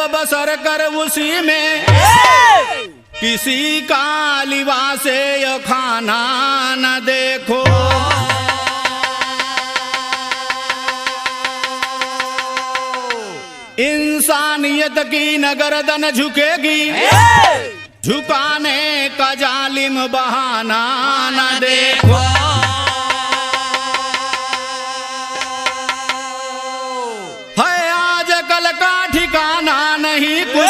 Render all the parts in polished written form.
बसर कर उसी में, किसी का लिबास या खाना न देखो। इंसानियत की न गर्दन झुकेगी, झुकाने का जालिम बहाना न देखो। है आजकल का ठिकाना नहीं कुछ,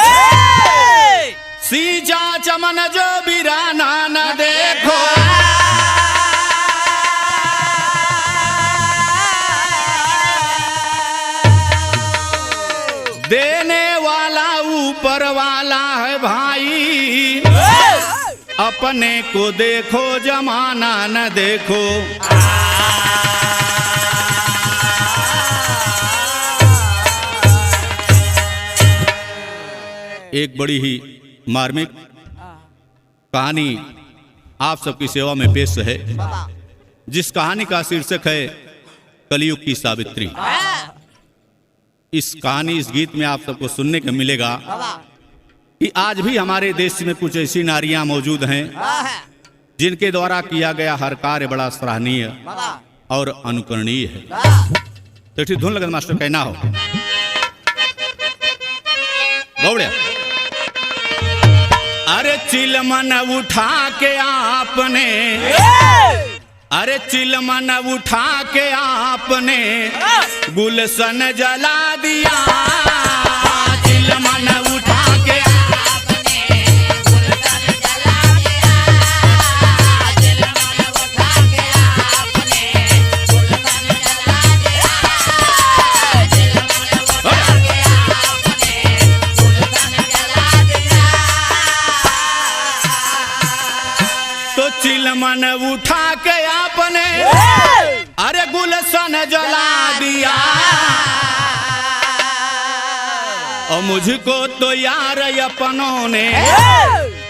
सींचा चमन जो बिराना न देखो। देने वाला ऊपर वाला है भाई, अपने को देखो जमाना न देखो। एक बड़ी ही मार्मिक कहानी आप सबकी सेवा में पेश है, जिस कहानी का शीर्षक है कलयुग की सावित्री। इस कहानी, इस गीत में आप सबको सुनने को मिलेगा कि आज भी हमारे देश में कुछ ऐसी नारियां मौजूद हैं जिनके द्वारा किया गया हर कार्य बड़ा सराहनीय और अनुकरणीय है। तो ठीक धुन लगन मास्टर कहना हो गौड़िया। अरे चिलमन उठा के आपने, अरे चिलमन उठा के आपने गुलशन जला दिया। चिलमन उठा के आपने गुलशन जला दिया। चिलमन उठा के आपने गुलशन जला दिया। चिलमन उठा के आपने गुलशन जला दिया। तो चिलमन उठा के आपने अरे गुलशन जला दिया। और मुझको तो यार अपनों ने,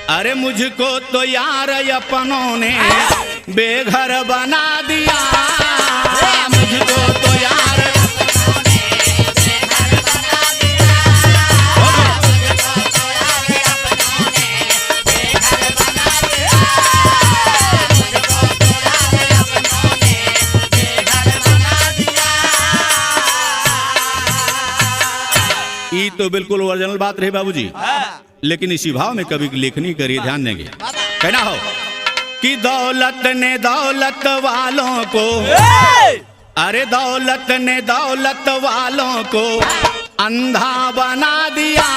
अरे मुझको तो यार अपनों ने बेघर बना दिया। मुझको तो यार अपनों ने बेघर बना दिया। मुझको तो यार अपनों ने बेघर बना दिया। मुझको तो यार अपनों ने बेघर बना दिया। ये तो बिल्कुल ओरिजिनल बात रही बाबूजी, लेकिन इसी भाव में कभी लेखनी करिए, ध्यान देंगे। कहना हो कि दौलत ने दौलत वालों को, अरे दौलत ने दौलत वालों को अंधा बना दिया।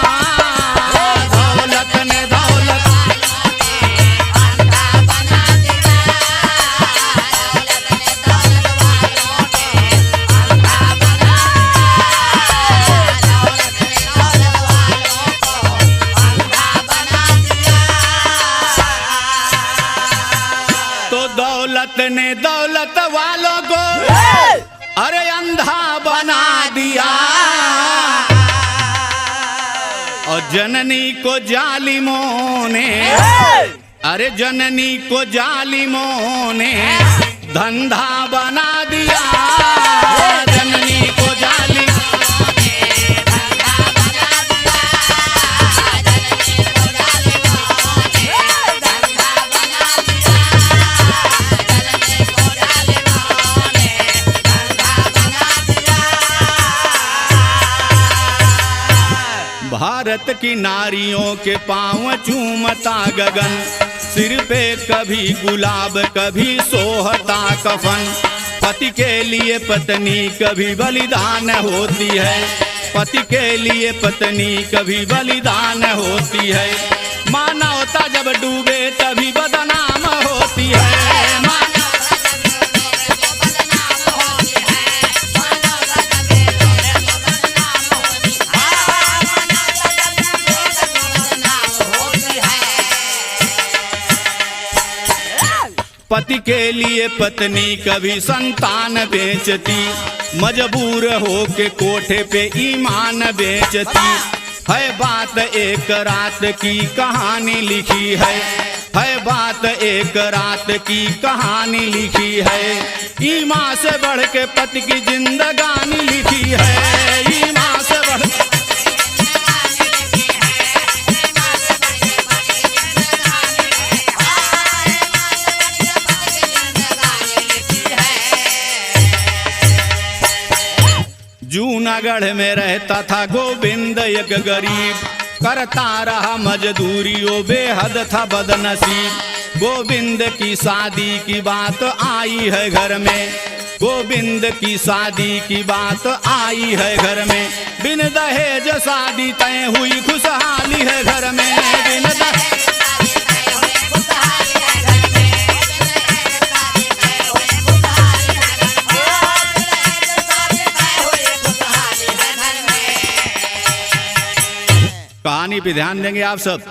दौलत ने दौलत अंधा बना दिया। दौलत ने दौलत वालों के अंधा बना दिया। दौलत ने दौलत वालों को अंधा बना दिया। तो दौलत ने दौलत वालों को अरे अंधा बना दिया। और जननी को जालिमों ने, अरे जननी को जालिमों ने धंधा बना दिया। जननी को जालिमों ने धंधा बना दिया। जननी को जालिमों ने धंधा बना दिया। जननी को जालिमों ने धंधा बना दिया। भारत की नारियों के पांव चूमता गगन, सिर पे कभी गुलाब कभी सोहता कफन। पति के लिए पत्नी कभी बलिदान होती है। पति के लिए पत्नी कभी बलिदान होती है। मानवता जब डूबे तभी बदनाम होती है। पति के लिए पत्नी कभी संतान बेचती, मजबूर हो के कोठे पे ईमान बेचती है। बात एक रात की कहानी लिखी है बात एक रात की कहानी लिखी है। ईमान से बढ़ के पति की जिंदगानी लिखी है। ईमान से बढ़ जूनागढ़ में रहता था गोविंद एक गरीब, करता रहा मजदूरी ओ बेहद था बदनसीब। गोविंद की शादी की बात आई है घर में, गोविंद की शादी की बात आई है घर में। बिन दहेज शादी तय हुई खुशहाली है घर में, बिन दहेज कहानी पे ध्यान देंगे आप सब।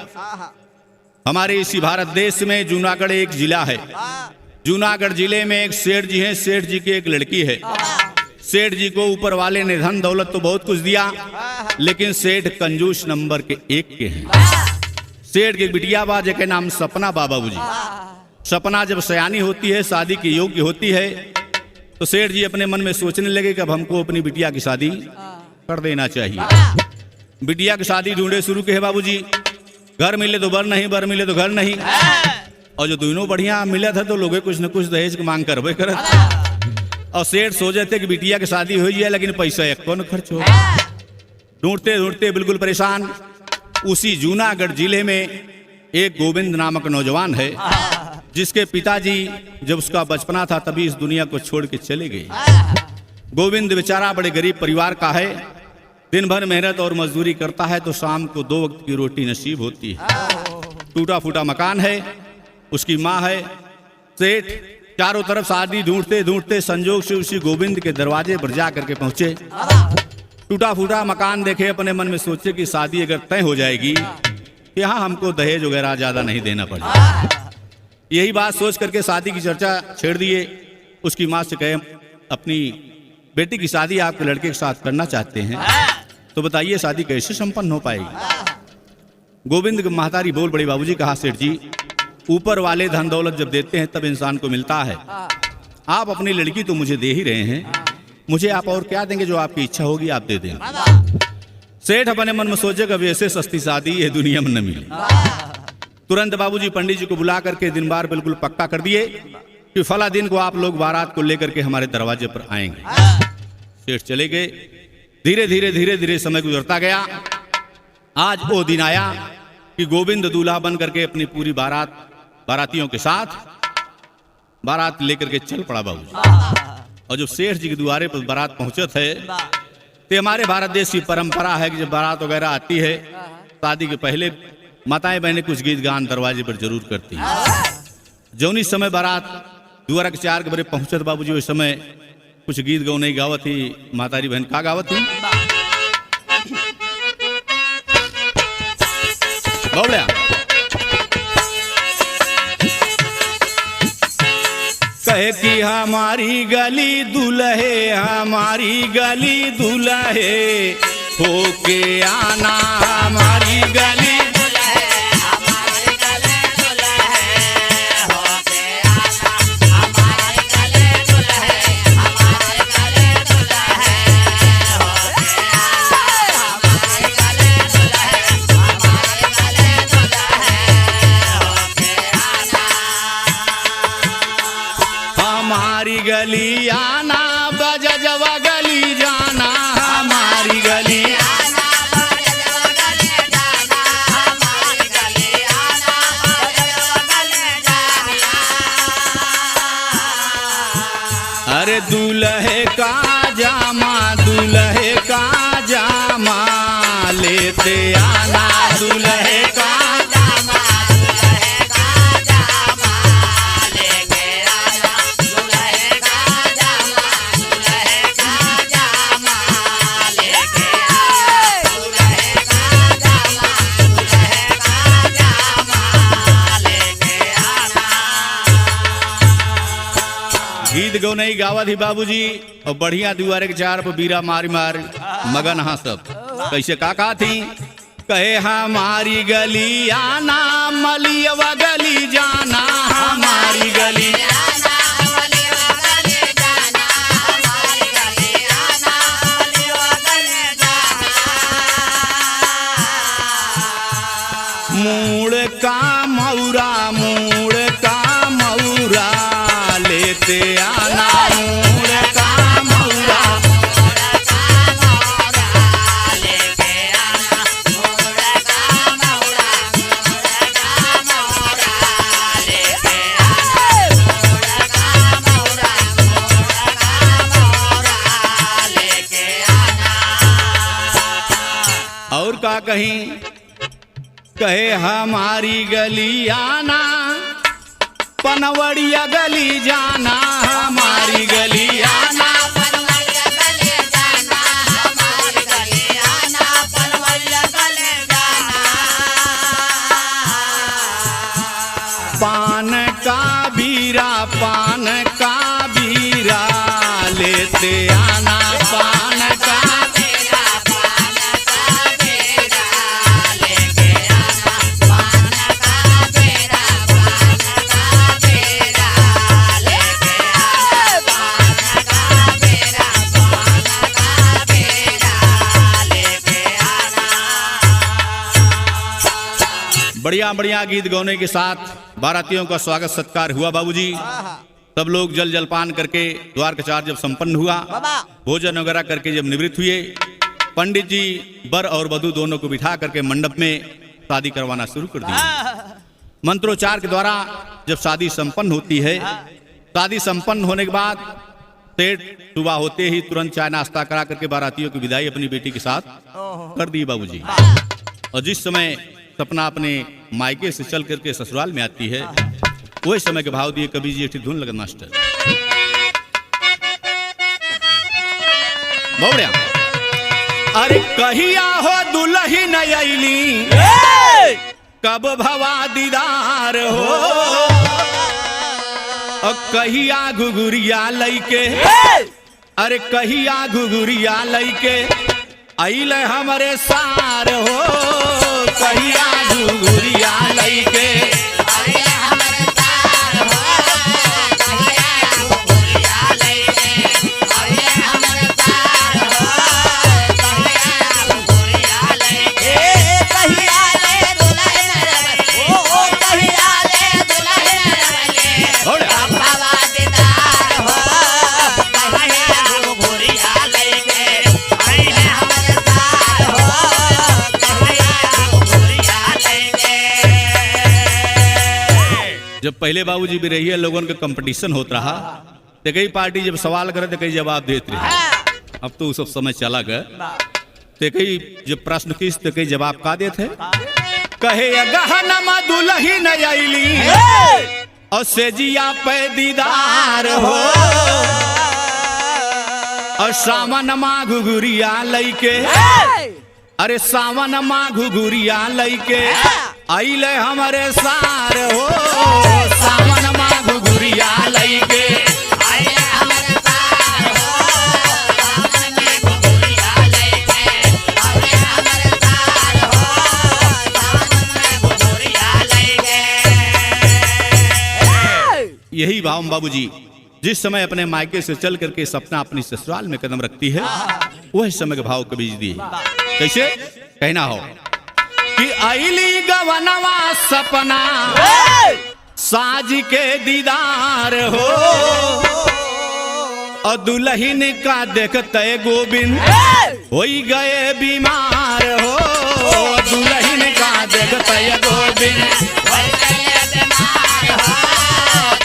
हमारे इसी भारत देश में जूनागढ़ एक जिला है। जूनागढ़ जिले में एक सेठ जी हैं। सेठ जी की एक लड़की है। सेठ जी को ऊपर वाले ने धन दौलत तो बहुत कुछ दिया, लेकिन सेठ कंजूस नंबर के एक के हैं। सेठ की बिटिया बा के नाम सपना बाबूजी। सपना जब सयानी होती है, शादी के योग्य होती है, तो सेठ जी अपने मन में सोचने लगे कि अब हमको अपनी बिटिया की शादी कर देना चाहिए। बिटिया की शादी ढूंढे शुरू के है बाबूजी। घर मिले तो बर नहीं, बर मिले तो घर नहीं, और जो दोनों बढ़िया मिला था तो लोग कुछ न कुछ दहेज की मांग करवे करत। और सेठ सोचे थे कि बिटिया की शादी हो जाए, लेकिन पैसा एक कौन खर्च हो। ढूंढते ढूंढते बिल्कुल परेशान उसी जूनागढ़ जिले में एक गोविंद नामक नौजवान है, जिसके पिताजी जब उसका बचपना था तभी इस दुनिया को छोड़ के चले गए। गोविंद बेचारा बड़े गरीब परिवार का है। दिन भर मेहनत और मजदूरी करता है तो शाम को 2 वक्त की रोटी नसीब होती है। टूटा फूटा मकान है, उसकी माँ है। सेठ चारों तरफ शादी ढूंढते ढूंढते संजोग से उसी गोविंद के दरवाजे पर जा करके पहुंचे। टूटा फूटा मकान देखे, अपने मन में सोचे कि शादी अगर तय हो जाएगी, यहाँ हमको दहेज वगैरह ज्यादा नहीं देना पड़ेगा। यही बात सोच करके शादी की चर्चा छेड़ दिए। उसकी माँ से कहे, अपनी बेटी की शादी आपके लड़के के साथ करना चाहते हैं, तो बताइए शादी कैसे संपन्न हो पाएगी। गोविंद की महतारी बोल बड़ी, बाबूजी कहा सेठ जी, ऊपर वाले धन दौलत जब देते हैं तब इंसान को मिलता है। आप अपनी लड़की तो मुझे दे ही रहे हैं, मुझे आप और क्या देंगे, जो आपकी इच्छा होगी आप दे दें। सेठ अपने मन में सोचे कभी ऐसे सस्ती शादी ये दुनिया में न मिली। तुरंत बाबूजी पंडित जी को बुला करके दिन बार बिल्कुल पक्का कर दिए कि फला दिन को आप लोग बारात को लेकर के हमारे दरवाजे पर आएंगे। सेठ चले गए। धीरे धीरे धीरे धीरे समय गुजरता गया। आज वो दिन आया कि गोविंद दूल्हा बन करके अपनी पूरी बारातियों के साथ बारात लेकर के चल पड़ा बाबूजी। और जब सेठ जी के द्वारे पर बारात पहुंचे थे, तो हमारे भारत देश की परंपरा है कि जब बारात वगैरह आती है, शादी के पहले माताएं बहनें कुछ गीत गान दरवाजे पर जरूर करती हैं। जौनी समय बारात द्वारा के 4 बजे पहुंचे थे बाबूजी, उस समय कुछ गीत गौ नहीं गावत थी। मातारी बहन का गावत थी, बोलिया कहे कि हमारी गली दुल्हे, हमारी गली दुल्हे होके आना, हमारी गली गली आना, बजजवा गली जाना, हमारी गली आना, बजजवा गली जाना, हमारी गली आना, बजजवा गली जाना। अरे दूल्हे का जामा, दूल्हे का जामा लेते आना, दूल्हे का गीत गौ नहीं गावत ही बाबूजी। और बढ़िया दुआरे के 4 पर बीरा मारी मार मगन हाँ सब कैसे का थी। कहे हमारी गली आना, मलियवा गली जाना, हमारी गली मूड़ का मौरा, मूड़ का मौरा लेते आना, मूड़ का मौरा। कहीं कहे हमारी गली आना, पनवड़िया गली जाना, हमारी गली आना, पनवड़िया गले जाना, हमारी गली आना, पनवड़िया गले जाना। पान का बीरा लेते आना, पान का बीरा, पान का बीरा लेके आना, पान का बीरा, पान का बीरा लेके आना, पान का बीरा, पान का बीरा लेके आना। बढ़िया बढ़िया गीत गाने के साथ बारातियों का स्वागत सत्कार हुआ बाबूजी। सब लोग जल जलपान करके द्वार का चार जब संपन्न हुआ, भोजन वगैरह करके जब निवृत्त हुए, पंडित जी वर और वधू दोनों को बिठा करके मंडप में शादी करवाना शुरू कर दिया। मंत्रोच्चार के द्वारा जब शादी संपन्न होती है, शादी संपन्न होने के बाद सेठ सुबह होते ही तुरंत चाय नाश्ता करा करके बारातियों की विदाई अपनी बेटी के साथ कर दी बाबूजी। और जिस समय सपना अपने मायके से चल करके ससुराल में आती है, वही समय के भाव दिए कवि जी एक धुन लगन मास्टर। बढ़िया। अरे कहिया हो दुल्हन अइली, कब भवा दीदार हो, और कहिया घुघुरिया लइके, अरे कहिया घुघुरिया लइके अइल हमरे सार हो, कहिया घुघुरिया लइके जब पहले बाबूजी भी रही है, लोगों का कंपटीशन होता रहा, तो कई पार्टी जब सवाल करे तो कई जवाब देते रहे। अब तो सब समय चला गया, तो कई जब प्रश्न किस तो कई जवाब का देते, कहे गहनमा दुल्हन अइली और सेजिया पे दीदार हो, और सावन माँ घुघुरिया लइके, अरे सावन माँ घुघुरिया लइके आइले हमारे सार हो, सावन माँ घुघुरिया लइके आइले हमारे सार हो, सावन में घुघुरिया लइके आइले हमारे सार हो, सावन में घुघुरिया लइके। यही भाव बाबूजी जिस समय अपने मायके से चल करके सपना अपनी ससुराल में कदम रखती है, वही समय के भाव कबीर दिए। कैसे कहना हो कि आइली गवनवा सपना साज के दीदार हो, और दुल्हन का देखते गोविंद होई गए बीमार हो, दुल्हन का देखते गोविंद होई गए बीमार हो,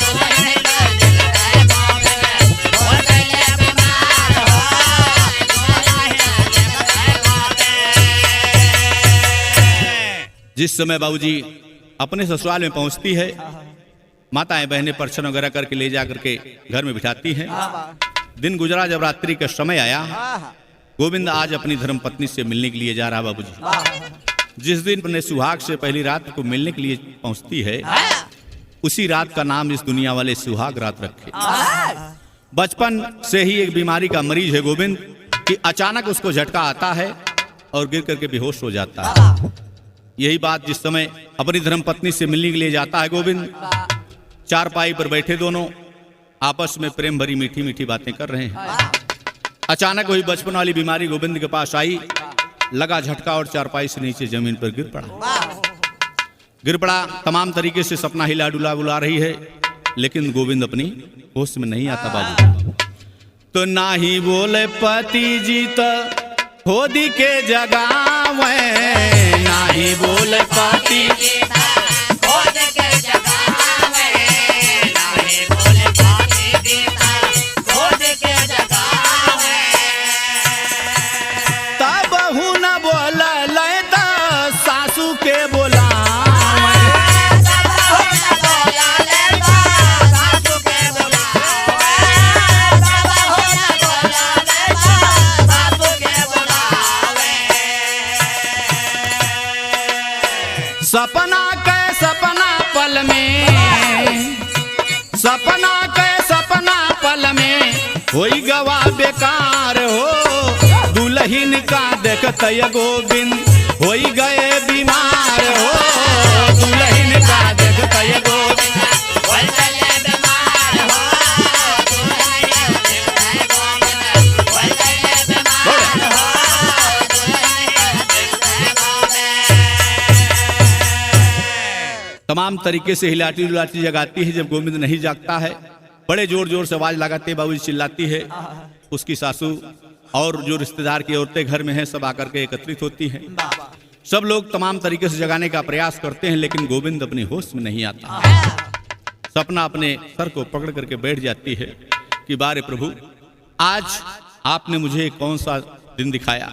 दुल्हन का देखते गोविंद होई गए बीमार हो, दुल्हन का देखते। जिस समय बाबूजी अपने ससुराल में पहुंचती है, माताएं बहनें परछन वगैरह करके ले जा करके घर में बिठाती हैं। दिन गुजरा, जब रात्रि का समय आया, गोविंद आज अपनी धर्म पत्नी से मिलने के लिए जा रहा बाबूजी। जिस दिन अपने सुहाग से पहली रात को मिलने के लिए पहुंचती है, उसी रात का नाम इस दुनिया वाले सुहाग रात रखे। बचपन से ही एक बीमारी का मरीज है गोविंद, कि अचानक उसको झटका आता है और गिर करके बेहोश हो जाता है। यही बात जिस समय अपनी धर्मपत्नी से मिलने के लिए जाता है गोविंद, चारपाई पर बैठे दोनों आपस में प्रेम भरी मीठी मीठी बातें कर रहे हैं। अचानक वही बचपन वाली बीमारी गोविंद के पास आई, लगा झटका और चारपाई से नीचे जमीन पर गिर पड़ा। तमाम तरीके से सपना हिला डुला बुला रही है, लेकिन गोविंद अपनी होश में नहीं आता बाबू। तो ना ही बोले पति जीत होदी के जगावे, ना ही बोले पति खोद के जगावे, नाही बोले पाती दीता खोद के जगावे। तब हूँ न बोल लैता सपना के सपना पल में, सपना के सपना पल में होई गवा बेकार हो। दुल्हन का देखत गोविंद होई गए बीमार हो। दुल्हन का देखत गोविंद तमाम तरीके से हिलाती डुलाती जगाती है। जब गोविंद नहीं जागता है, बड़े जोर जोर से आवाज लगाते बाबूजी चिल्लाती है। उसकी सासू और जो रिश्तेदार की औरतें घर में हैं सब आकर के एकत्रित होती हैं। सब लोग तमाम तरीके से जगाने का प्रयास करते हैं, लेकिन गोविंद अपने होश में नहीं आता। सपना अपने सर को पकड़ करके बैठ जाती है कि बारे प्रभु, आज आपने मुझे कौन सा दिन दिखाया।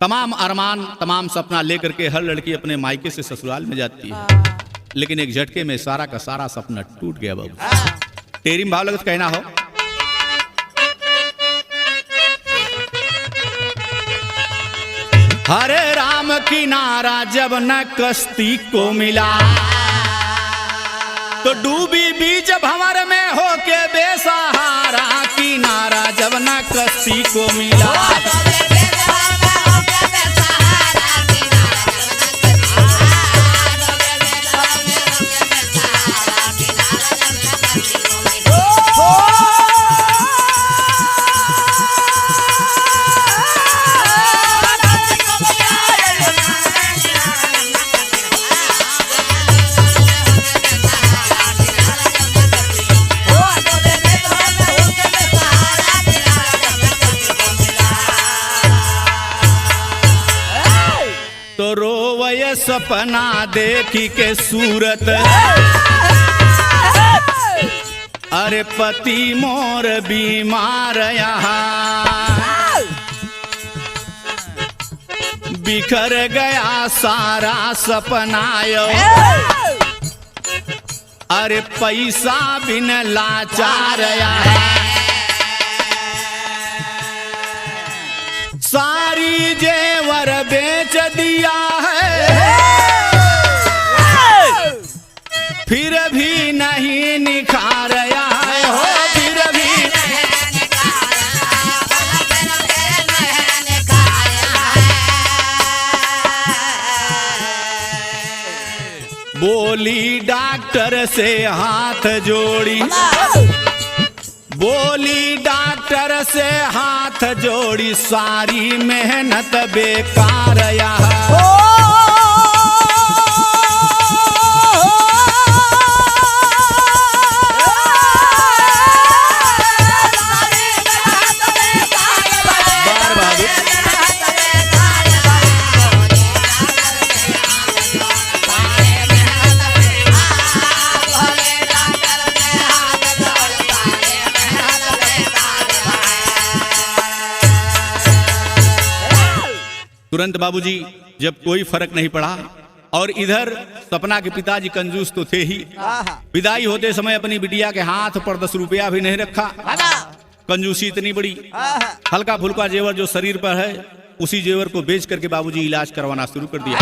तमाम अरमान तमाम सपना लेकर के हर लड़की अपने मायके से ससुराल में जाती है, लेकिन एक झटके में सारा का सारा सपना टूट गया बाबू। तेरी भाव लगत कहना हो, हरे राम किनारा जब न कश्ती को मिला, तो डूबी बीच भंवर में होके बेसहारा। किनारा जब न कश्ती को मिला, तो रोवय सपना देखी के सूरत, अरे पति मोर बीमार यहाँ। बिखर गया सारा सपनायो, अरे पैसा बिन लाचार यहाँ। सारी जेवर बेच दिया है, फिर भी नहीं निखार आए हो। फिर भी बोली डॉक्टर से हाथ जोड़ी, बोली डॉक्टर से हाथ जोड़ी, सारी मेहनत बेकार यहाँ। तुरंत बाबूजी जब कोई फर्क नहीं पड़ा, और इधर सपना के पिताजी कंजूस तो थे ही। विदाई होते समय अपनी बिटिया के हाथ पर 10 रुपया भी नहीं रखा। कंजूसी इतनी बड़ी, हल्का फुल्का जेवर जो शरीर पर है उसी जेवर को बेच करके बाबूजी इलाज करवाना शुरू कर दिया।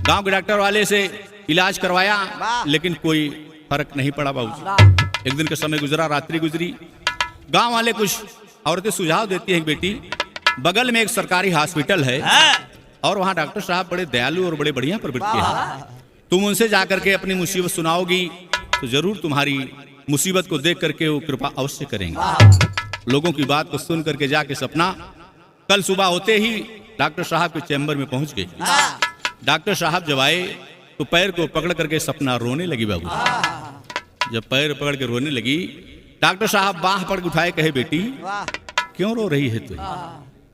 गांव के डॉक्टर वाले से इलाज करवाया, लेकिन कोई फर्क नहीं पड़ा बाबूजी। एक दिन का समय गुजरा, रात्रि गुजरी। गांव वाले कुछ औरतें सुझाव देती हैं, बेटी बगल में एक सरकारी हॉस्पिटल है और वहाँ डॉक्टर साहब बड़े दयालु और बड़े बढ़िया प्रवृत्ति हैं। तुम उनसे जाकर के अपनी मुसीबत सुनाओगी तो जरूर तुम्हारी मुसीबत को देख करके वो कृपा अवश्य करेंगे। लोगों की बात को सुन करके जाके सपना कल सुबह होते ही डॉक्टर साहब के चैम्बर में पहुंच गई। डॉक्टर साहब जब आए तो पैर को पकड़ करके सपना रोने लगी बाबू। जब पैर पकड़ के रोने लगी, डॉक्टर साहब बाह पकड़ उठाए, कहे बेटी क्यों रो रही है तू?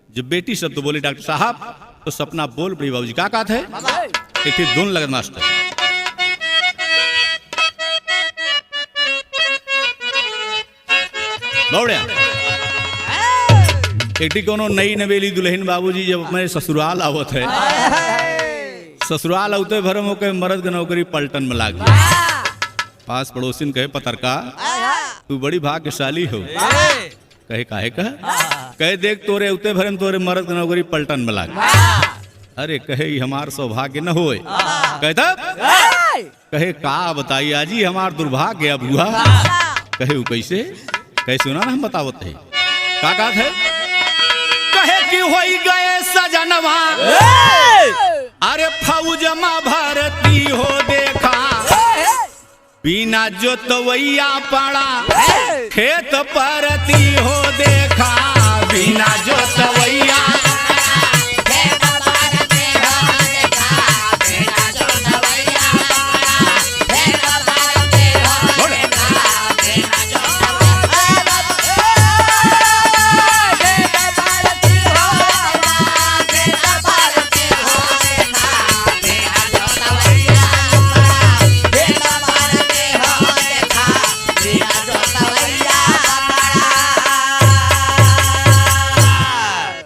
जब बेटी शब्द तो बोले डॉक्टर साहब, तो सपना बोल पड़ी, बाबूजी क्या बात है? एक धुन लगन मास्टर। दौड़िया एक कोनो नई नवेली दुल्हन बाबूजी जब मैं ससुराल आवत है, ससुराल आते भरम होकर मर्द के नौकरी पलटन में लाग गया। पास पड़ोसिन कहे पतरका तू बड़ी भाग्यशाली हो। कहे काहे कहे देख तोरे उते भरम तोरे मर्द के नौकरी पलटन में लाग। अरे कहे ई हमार सौभाग्य न होए। कहता कहे का बताई आजी हमार दुर्भाग्य बुआ। कहे वो कैसे कैसे सुना ना हम बतावत है का कहत है। कहे कि होई गए सजनवा अरे फौजमा भरती हो देखा बिना जोतवैया पड़ा खेत परती हो देखा बिना जोतवैया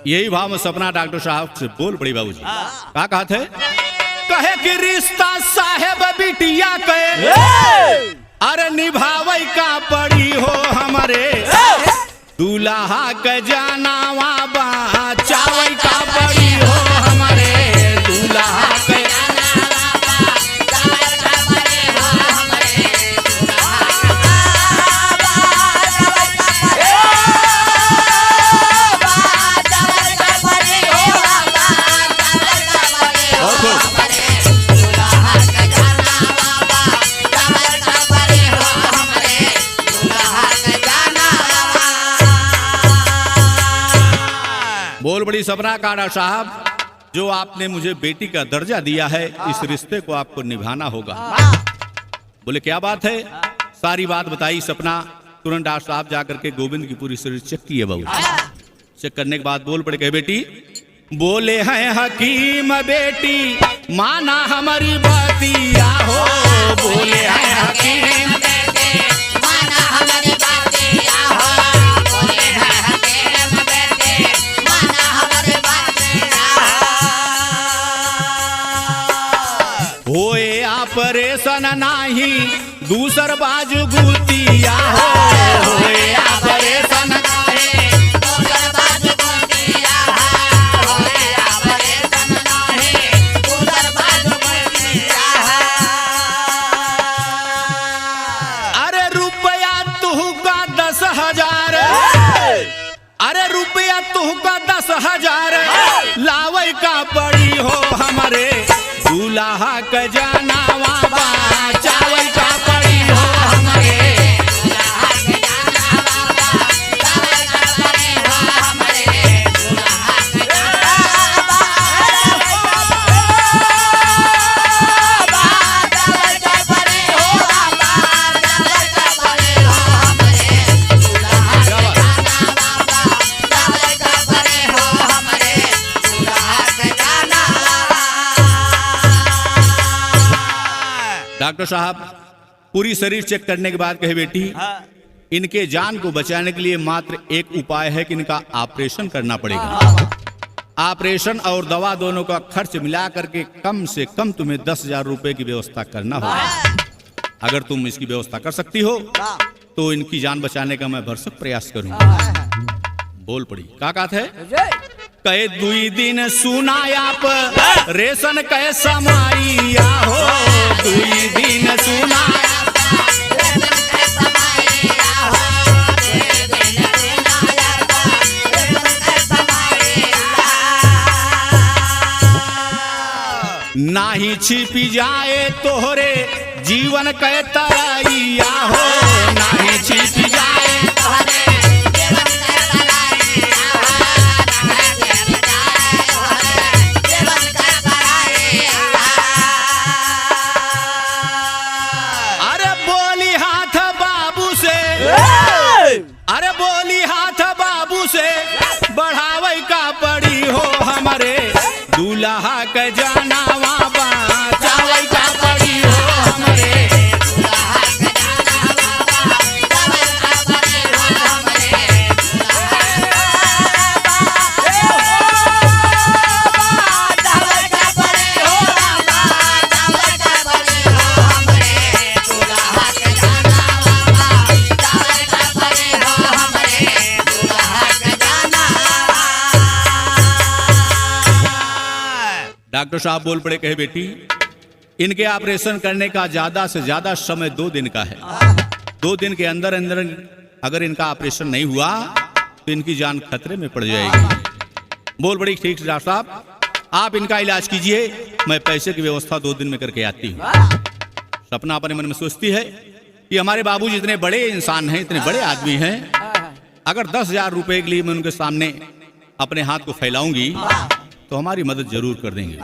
यही भाव में सपना डॉक्टर साहब से बोल पड़ी बाबूजी। क्या कहत है। कहे कि रिश्ता साहेब बिटिया के अरे निभावे का पड़ी हो हमारे दूल्हा के जनावा बचावे का पड़ी हो हमारे दूल्हा के बोल बड़ी सपना काड़ा साहब जो आपने मुझे बेटी का दर्जा दिया है इस रिश्ते को आपको निभाना होगा। बोले क्या बात है। सारी बात बताई सपना। तुरंत डॉक्टर साहब जाकर के गोविंद की पूरी शरीर चेक किए बहू। चेक करने के बाद बोल पड़े कहे बेटी बोले हैं हकीम बेटी माना हमारी बतिया हो। बोले हैं हकीम माना हमारी बतिया हो। बोले हैं हकीम बेटी माना हमारी बतिया हो। होए ऑपरेशन नाही दूसर बाजू गुतिया हो। होए ऑपरेशन नहीं दूसर बाजू गुतिया हो। होए ऑपरेशन नहीं दूसर बाजू गुतिया हो। अरे रुपया तुहका 10,000 अरे रुपया तुहका 10,000 लावे का पड़ी हो हमारे दूल्हा के जनावा बचावे का पड़ी हो हमारे दूल्हा के जनावा बचावे का पड़ी हो हमारे दूल्हा के जनावा बचावे का पड़ी हो बचावे का पड़ी हो हमारे दूल्हा के जनावा बचावे का पड़ी हो हमारे दूल्हा के जनावा। डॉक्टर साहब पूरी शरीर चेक करने के बाद कहे बेटी इनके जान को बचाने के लिए मात्र एक उपाय है कि इनका ऑपरेशन करना पड़ेगा। ऑपरेशन और दवा दोनों का खर्च मिला करके कम से कम तुम्हें 10,000 रुपए की व्यवस्था करना होगा। अगर तुम इसकी व्यवस्था कर सकती हो तो इनकी जान बचाने का मैं भरसक प्रयास करूंगा। बोल पड़ी का कहत है। कहे 2 दिन सुनाया आप रेशन कह समाइया हो। 2 दिन सुनाया नाही छिपी जाए तोहरे जीवन कह तरैया हो। नाही छिपी जाए अरे बोली हाथ बाबू से बढ़ावे का पड़ी हो हमारे दूल्हा के जनावा बचावे का पड़ी हो हमारे दूल्हा के जनावा बचावे का पड़ी हो हमारे बचावे का पड़ी हो बचावे का पड़ी हो हमारे दूल्हा के जनावा बचावे का पड़ी हो हमारे दूल्हा के जनावा। डॉक्टर साहब बोल पड़े, कहे बेटी इनके ऑपरेशन करने का ज्यादा से ज्यादा समय 2 दिन का है। 2 दिन के अंदर अंदर अगर इनका ऑपरेशन नहीं हुआ तो इनकी जान खतरे में पड़ जाएगी। बोल पड़ी, ठीक है डॉक्टर साहब, आप इनका इलाज कीजिए, मैं पैसे की व्यवस्था 2 दिन में करके आती हूँ। सपना अपने मन में सोचती है कि हमारे बाबूजी इतने बड़े इंसान हैं, इतने बड़े आदमी हैं, अगर 10,000 रुपए के लिए मैं उनके सामने अपने हाथ को फैलाऊंगी तो हमारी मदद जरूर कर देंगे।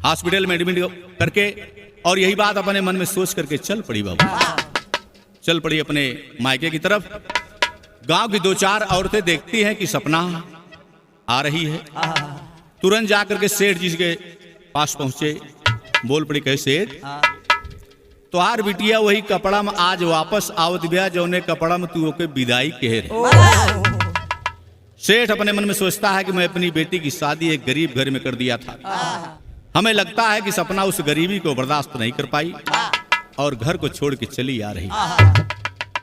हॉस्पिटल में एडमिट करके और यही बात अपने मन में सोच करके चल पड़ी बाबू, चल पड़ी अपने मायके की तरफ। गांव की 2-4 औरतें देखती हैं कि सपना आ रही है, तुरंत जाकर के सेठ जी के पास पहुंचे। बोल पड़ी, कहे सेठ तोहार बिटिया वही कपड़ा में आज वापस आवत बिया जौने कपड़ा में तू ओके विदाई कहे रहे। सेठ अपने मन में सोचता है कि मैं अपनी बेटी की शादी एक गरीब घर में कर दिया था, हमें लगता है कि सपना उस गरीबी को बर्दाश्त नहीं कर पाई और घर को छोड़ के चली आ रही।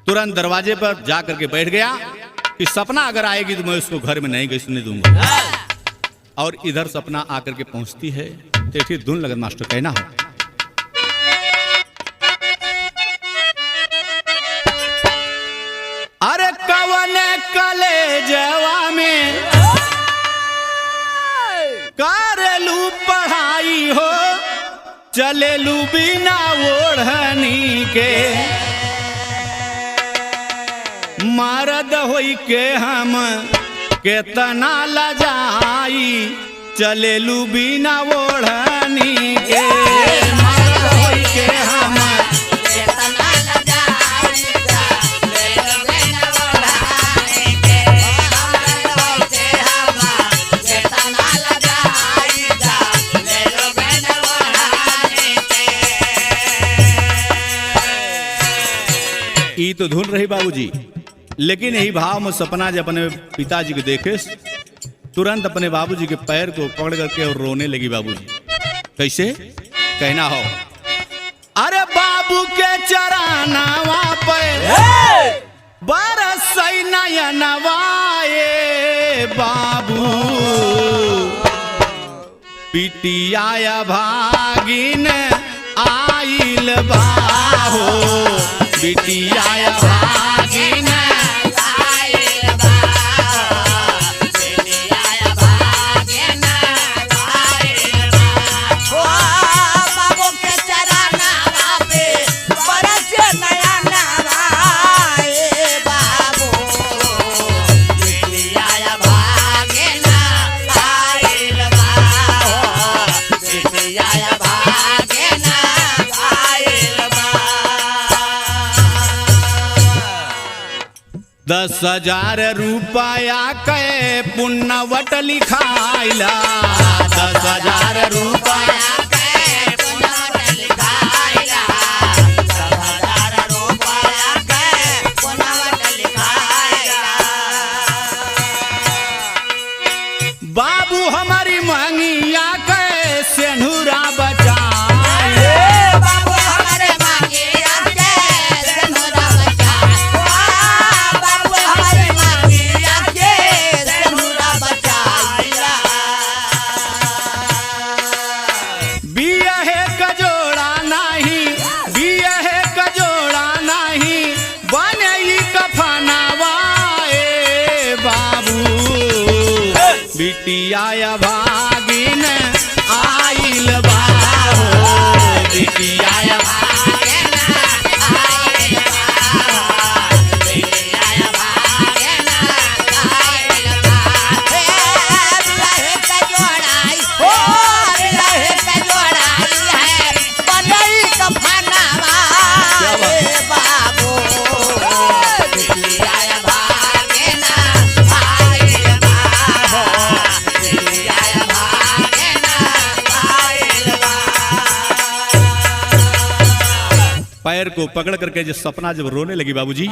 तुरंत दरवाजे पर जाकर के बैठ गया कि सपना अगर आएगी तो मैं उसको घर में नहीं घुसने दूंगा। और इधर सपना आकर के पहुंचती है, देखिए धुन लगन मास्टर कहना हो। अरे कवन कलेजवा में करेलू पढ़ाई हो, चलेलू बिना ओढ़नी के, मर्द होई के हम केतना लजाई, चलेलू बिना ओढ़नी के, मर्द होई के हम केतना लजाई, चलेलू बिना ओढ़नी के, मर्द होई के हम केतना लजाई, चलेलू बिना ओढ़नी के। ई तो धुन रही बाबूजी, लेकिन यही भाव में सपना जब अपने पिताजी को देखे तुरंत अपने बाबूजी के पैर को पकड़ करके और रोने लगी। बाबूजी कैसे कहना हो, अरे बाबू के चरानावा पे बरस नयनवाए बाबू, पिटिया भागिन आइल बाहो, पिटिया भागिन आइल बाहो, पिटिया भागिन आइल बाहो। बाबू के चरनावा पे बरस नयनवा ए बाबू, पिटिया भागिन आइल बाहो, पिटिया भागिन आइल बाहो। 10,000 रुपया के पुण्यवट लिखाइला, 10,000 रुपया के पुनवट लिखाइला, 10,000 रुपया के पुनवट लिखाइला। बाबू हमारी मंगिया के सेनुरा बचाए, बाबू हमारे मांगिया के सेनुरा बचाए, बाबू हमारे मांगिया के सेनुरा बचाइला। बियहे कजोड़ा नहीं, बियहे कजोड़ा नहीं, बनई कफनावा ए बाबू, बिटिया भागिन आइल बाहो, बिटिया भागिन आइल बाहो, बिटिया भागिन आइल बाहो। रहे का जोड़ाई हो, रहे का जोड़ाई है, बनई कफनावा ए बाबू, बिटिया भागिन आइल बाहो, बिटिया भागिन आइल बाहो। पैर को पकड़ करके जब सपना जब रोने लगी बाबूजी,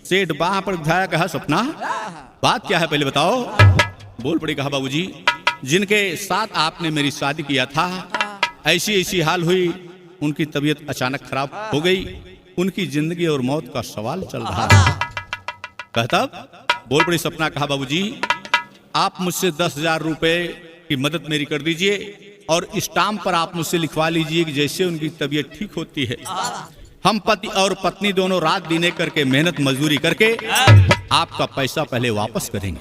सेठ बाह पर उठाया, कहा सपना बात क्या है पहले बताओ। बोल पड़ी, कहा बाबूजी जिनके साथ आपने मेरी शादी किया था ऐसी ऐसी हाल हुई, उनकी तबीयत अचानक खराब हो गई, उनकी जिंदगी और मौत का सवाल चल रहा है। कहता बोल पड़ी सपना, कहा बाबूजी आप मुझसे 10,000 रुपए की मदद मेरी कर दीजिए, और स्टाम्प पर आप मुझसे लिखवा लीजिए कि जैसे उनकी तबीयत ठीक होती है, हम पति और पत्नी दोनों रात दिन करके मेहनत मजदूरी करके आपका पैसा पहले वापस करेंगे।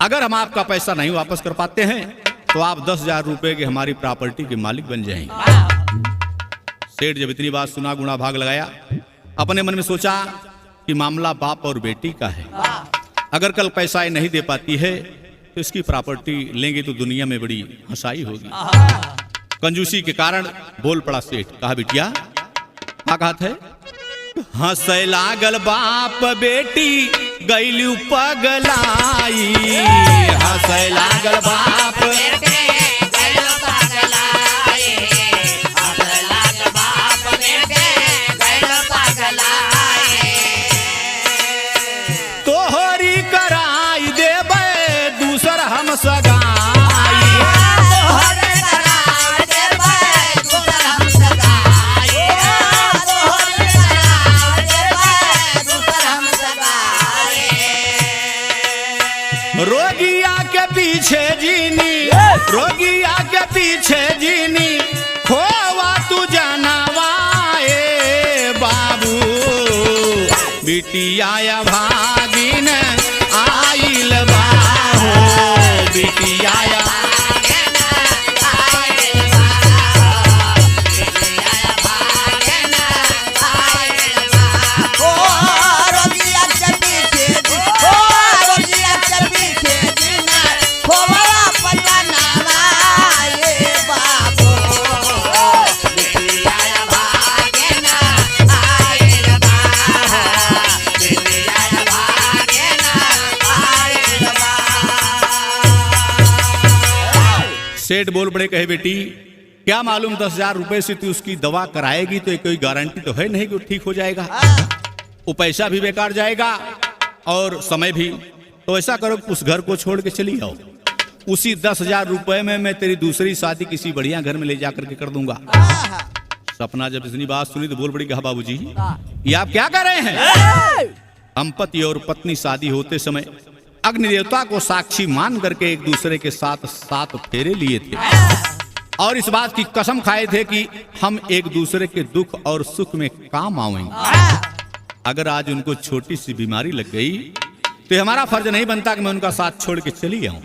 अगर हम आपका पैसा नहीं वापस कर पाते हैं तो आप 10,000 रुपए के हमारी प्रॉपर्टी के मालिक बन जाएंगे। सेठ जब इतनी बात सुना, गुणा भाग लगाया, अपने मन में सोचा कि मामला बाप और बेटी का है। अगर कल पैसा ये नहीं दे पाती है तो इसकी प्रॉपर्टी लेंगे तो दुनिया में बड़ी हंसाई होगी। कंजूसी के कारण बोल पड़ा सेठ, कहा बिटिया क्या कहा है? हंसे लागल बाप बेटी गईलू पगलाई, हंसे लागल बाप तोहरी कराई देबे दूसर हम सगाई। रोगिया के पीछे जीनी, रोगिया के पीछे जीनी, खोवा तू जानवाए बाबू, बिटिया भागिन आइल बाहो, बिटिया सेठ बोल पड़े, कहे बेटी क्या मालूम 10,000 रुपए से तू उसकी दवा कराएगी तो कोई गारंटी तो है नहीं कि ठीक हो जाएगा। वो पैसा भी बेकार जाएगा और समय भी। तो ऐसा करो उस घर को छोड़ के चली आओ, उसी 10,000 रुपए में मैं तेरी दूसरी शादी किसी बढ़िया घर में ले जाकर के कर दूंगा। सपना जब इतनी बात सुनी तो बोल पड़ी, कहा बाबूजी ये आप क्या कर रहे हैं? हम पति और पत्नी शादी होते समय अग्नि देवता को साक्षी मान करके एक दूसरे के साथ 7 फेरे लिए थे और इस बात की कसम खाए थे कि हम एक दूसरे के दुख और सुख में काम आएंगे। अगर आज उनको छोटी सी बीमारी लग गई तो हमारा फर्ज नहीं बनता कि मैं उनका साथ छोड़ के चली आऊं।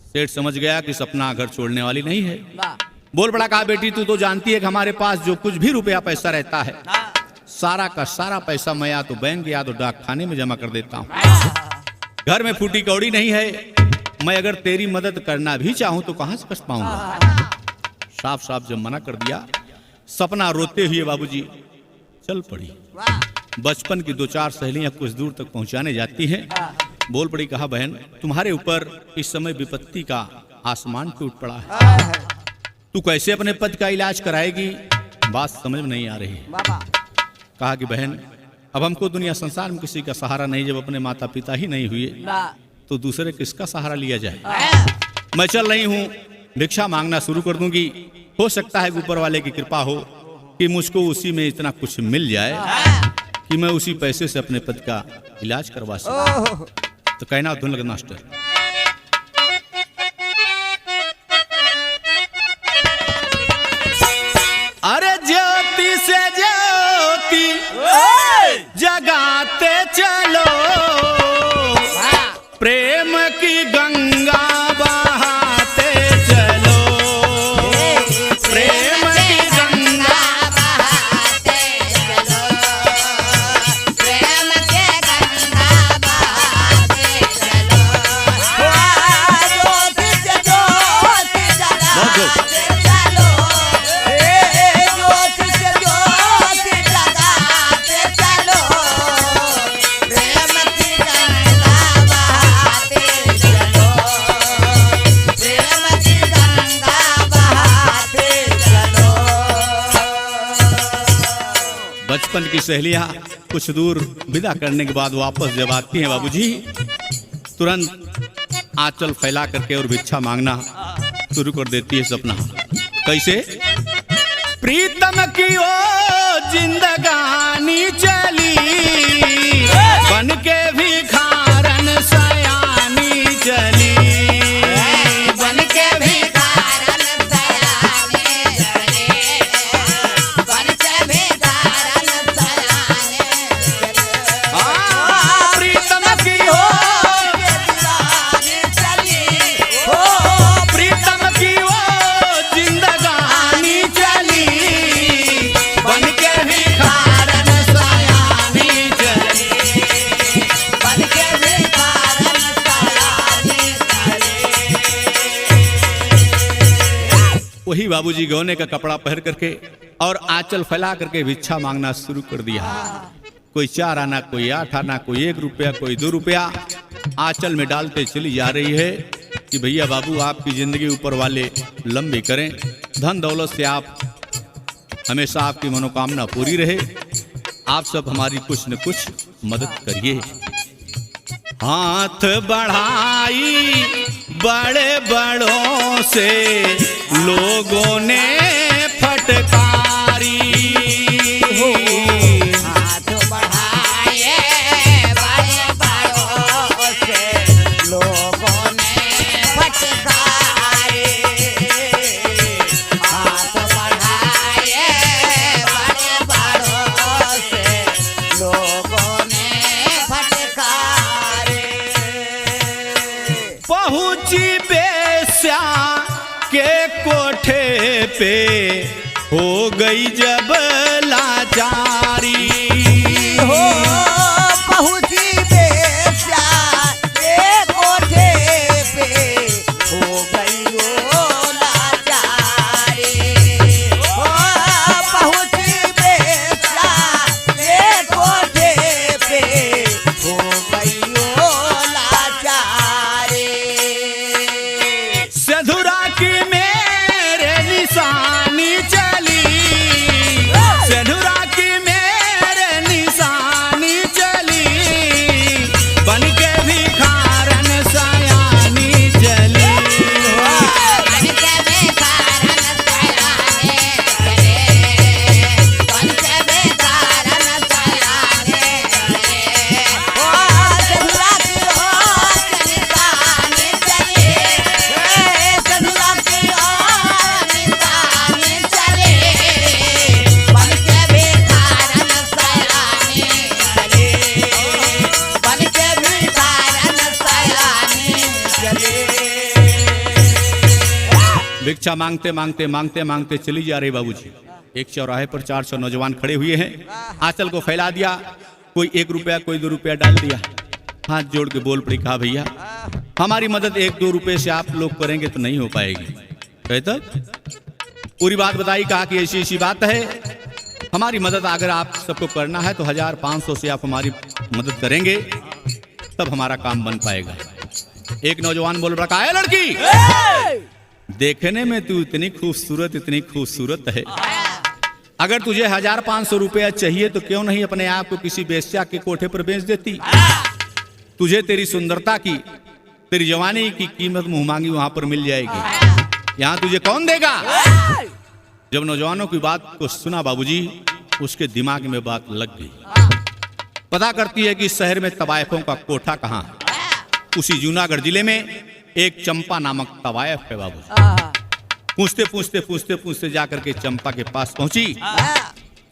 सेठ समझ गया कि सपना घर छोड़ने वाली नहीं है। बोल पड़ा, कहा बेटी तू तो जानती है कि हमारे पास जो कुछ भी रुपया पैसा रहता है सारा का सारा पैसा मैं या तो बैंक या तो डाकखाने में जमा कर देता हूँ। घर में फूटी कौड़ी नहीं है, मैं अगर तेरी मदद करना भी चाहूं तो कहां से कर पाऊंगा। साफ साफ जब मना कर दिया, सपना रोते हुए बाबूजी चल पड़ी। बचपन की 2-4 सहेलियां कुछ दूर तक पहुंचाने जाती हैं। बोल पड़ी, कहा बहन तुम्हारे ऊपर इस समय विपत्ति का आसमान टूट पड़ा है, तू कैसे अपने पति का इलाज कराएगी? बात समझ में नहीं आ रही। कहा कि बहन अब हमको दुनिया संसार में किसी का सहारा नहीं, जब अपने माता पिता ही नहीं हुए तो दूसरे किसका सहारा लिया जाए। मैं चल रही हूँ, भिक्षा मांगना शुरू कर दूंगी। हो सकता है ऊपर वाले की कृपा हो कि मुझको उसी में इतना कुछ मिल जाए कि मैं उसी पैसे से अपने पति का इलाज करवा सकूं। तो कहना धुन लगा मास्टर। अरे ज्योति से ज्योति जगाते चलो, प्रेम की गंगा बहाते चलो, प्रेम की गंगा बहाते चलो, प्रेम के गंगा बहाते चलो। ज्योति से ज्योति जगाते चलो, ज्योति से ज्योति जगाते चलो, प्रेम की गंगा बहाते चलो, प्रेम की गंगा बहाते चलो। बचपन की सहेलियां कुछ दूर विदा करने के बाद वापस जब आती हैं बाबूजी, तुरंत आंचल फैला करके और भिक्षा मांगना शुरू कर देती है सपना। कैसे? प्रीतम की ओ जिंदगानी चली, बन के भिखारन सयानी चली, बन के भिखारन बाबूजी गौने का कपड़ा पहन करके और आंचल फैला करके भिक्षा मांगना शुरू कर दिया। कोई 4 आना, कोई 8 आना, कोई 1 रुपया, कोई 2 रुपया आंचल में डालते चली जा रही है कि भैया बाबू आपकी जिंदगी ऊपर वाले लंबी करें, धन दौलत से आप हमेशा आपकी मनोकामना पूरी रहे, आप सब हमारी कुछ न कुछ मदद करिए। हाथ बढ़ाई बड़े बड़ों से लोगों ने फटकारी, हाथ बढ़ाए बड़े बड़ों से लोगों ने फटकारे, हाथ बढ़ाए बड़े बड़ों से लोगों ने फटकारे। पहुंची बेस्या के कोठे पे हो गई जब लाचारी, हो पहुंची बेस्या के कोठे पे हो गई वो लाचारी, हो पहुंची बेस्या के कोठे पे हो गई वो लाचारी। सधुरा की मेरे निशानी चली, सधुरा की मेरे निशानी चली, बन के भिखारन सयानी चली। बन के भिखारन सयाने चले, बन के भिखारन सयाने चले, ओ सधुरा की ओर निशानी चली, सधुरा की ओर निशानी चली, बन के भिखारन सयाने चले, बन के भिखारन सयाने चले। भिक्षा मांगते मांगते मांगते मांगते चली जा रही बाबूजी। एक चौराहे पर 400 नौजवान खड़े हुए हैं, आंचल को फैला दिया, कोई 1 रुपया, कोई 2 रुपया डाल दिया, हाथ जोड़ के बोल पड़ी, कहा भैया हमारी मदद 1-2 रुपए से आप लोग करेंगे तो नहीं हो पाएगी। कहता पूरी बात बताई, कहा कि ऐसी ऐसी बात है, हमारी मदद अगर आप सबको करना है तो 1500 से आप हमारी मदद करेंगे तब हमारा काम बन पाएगा। एक नौजवान बोल रहा है, लड़की देखने में तू इतनी खूबसूरत है, अगर तुझे 1500 रुपया चाहिए तो क्यों नहीं अपने आप को किसी वेश्या के कोठे पर बेच देती। तुझे तेरी सुंदरता की, तेरी जवानी की कीमत मुंह मांगी वहां पर मिल जाएगी, यहाँ तुझे कौन देगा। जब नौजवानों की बात को सुना बाबूजी, उसके दिमाग में बात लग गई। पता करती है कि इस शहर में तवायफों का कोठा कहाँ है। उसी जूनागढ़ जिले में एक चंपा नामक तवायफ है बाबू। पूछते पूछते जाकर के चंपा के पास पहुंची,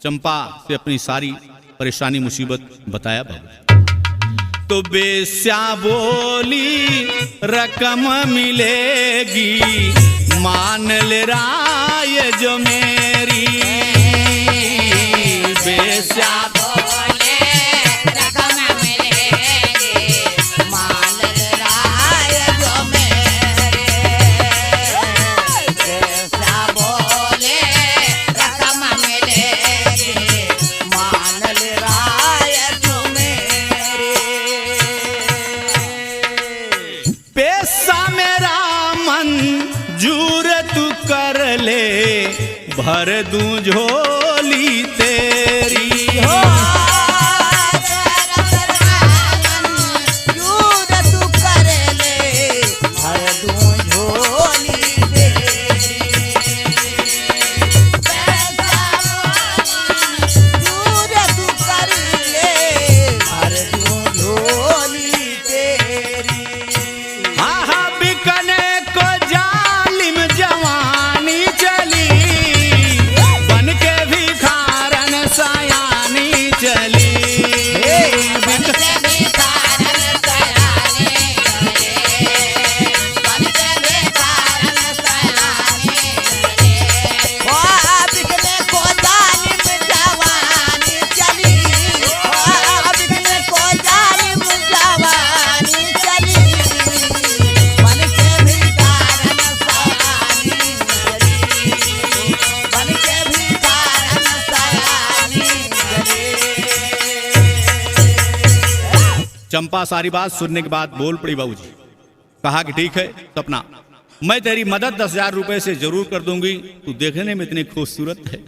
चंपा से अपनी सारी परेशानी मुसीबत बताया बाबू। तो बेस्या बोली रकम मिलेगी, मान ले राय जो मेरी, बेस्या बोले रकम मिलेगी, मान ले राय जो मेरे, बेस्या बोले रकम मिलेगी, मान ले राय जो मेरे। पैसा मेरा मंजूर तू कर ले, भर दूं झोली तेरी, हो यूर तू कर ले, भर दूं झोली तेरी, यूर तू कर ले, भर दूं झोली तेरी। आहा बिकने को जालिम जवानी चली, बन के भिखारन चंपा सारी बात सुनने के बाद बोल पड़ी बाबूजी। कहा कि ठीक है सपना, मैं तेरी मदद 10,000 रुपए से जरूर कर दूंगी, तू देखने में इतनी खूबसूरत है,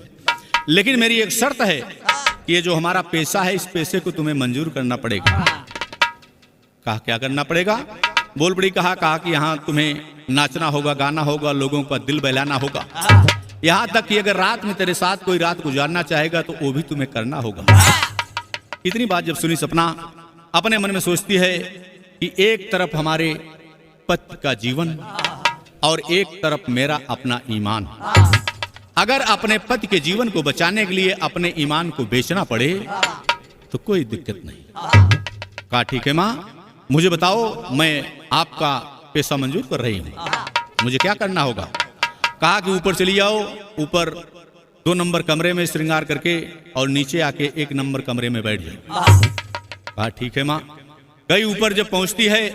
लेकिन मेरी एक शर्त है कि ये जो हमारा पैसा है इस पैसे को तुम्हें मंजूर करना पड़ेगा। कहा क्या करना पड़ेगा? बोल पड़ी कहा कि यहाँ तुम्हें नाचना होगा, गाना होगा, लोगों का दिल बहलाना होगा, यहाँ तक कि अगर रात में तेरे साथ कोई रात गुजारना चाहेगा तो वो भी तुम्हें करना होगा। इतनी बात जब सुनी सपना अपने मन में सोचती है कि एक तरफ हमारे पति का जीवन और एक तरफ मेरा अपना ईमान, अगर अपने पति के जीवन को बचाने के लिए अपने ईमान को बेचना पड़े तो कोई दिक्कत नहीं। कहा ठीक है माँ, मुझे बताओ, मैं आपका पैसा मंजूर कर रही हूँ, मुझे क्या करना होगा? कहा कि ऊपर चली जाओ, ऊपर 2 नंबर कमरे में श्रृंगार करके और नीचे आके 1 नंबर कमरे में बैठ जाओ। कहा ठीक है माँ। गई ऊपर, जब पहुंचती है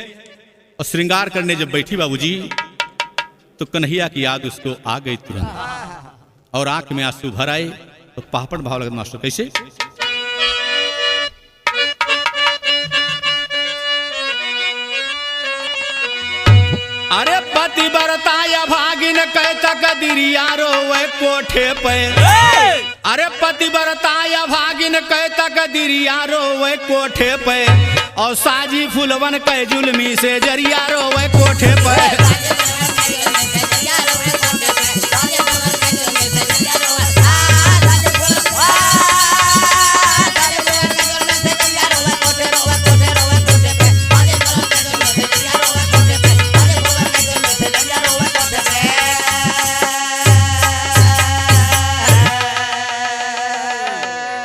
और श्रृंगार करने जब बैठी बाबूजी, तो कन्हैया की याद उसको आ गई तुरंत और आंख में आंसू भर आए। तो पापड़ भाव लगा मास्टर, कैसे? अरे पति बरताया भागिन कह तक दिरिया रोवे कोठे पे, अरे पति बरताया भागिन कह तक दिरिया रोवे कोठे पे, और साजी फुलवन कह जुलमी से जरिया रोवे कोठे पे।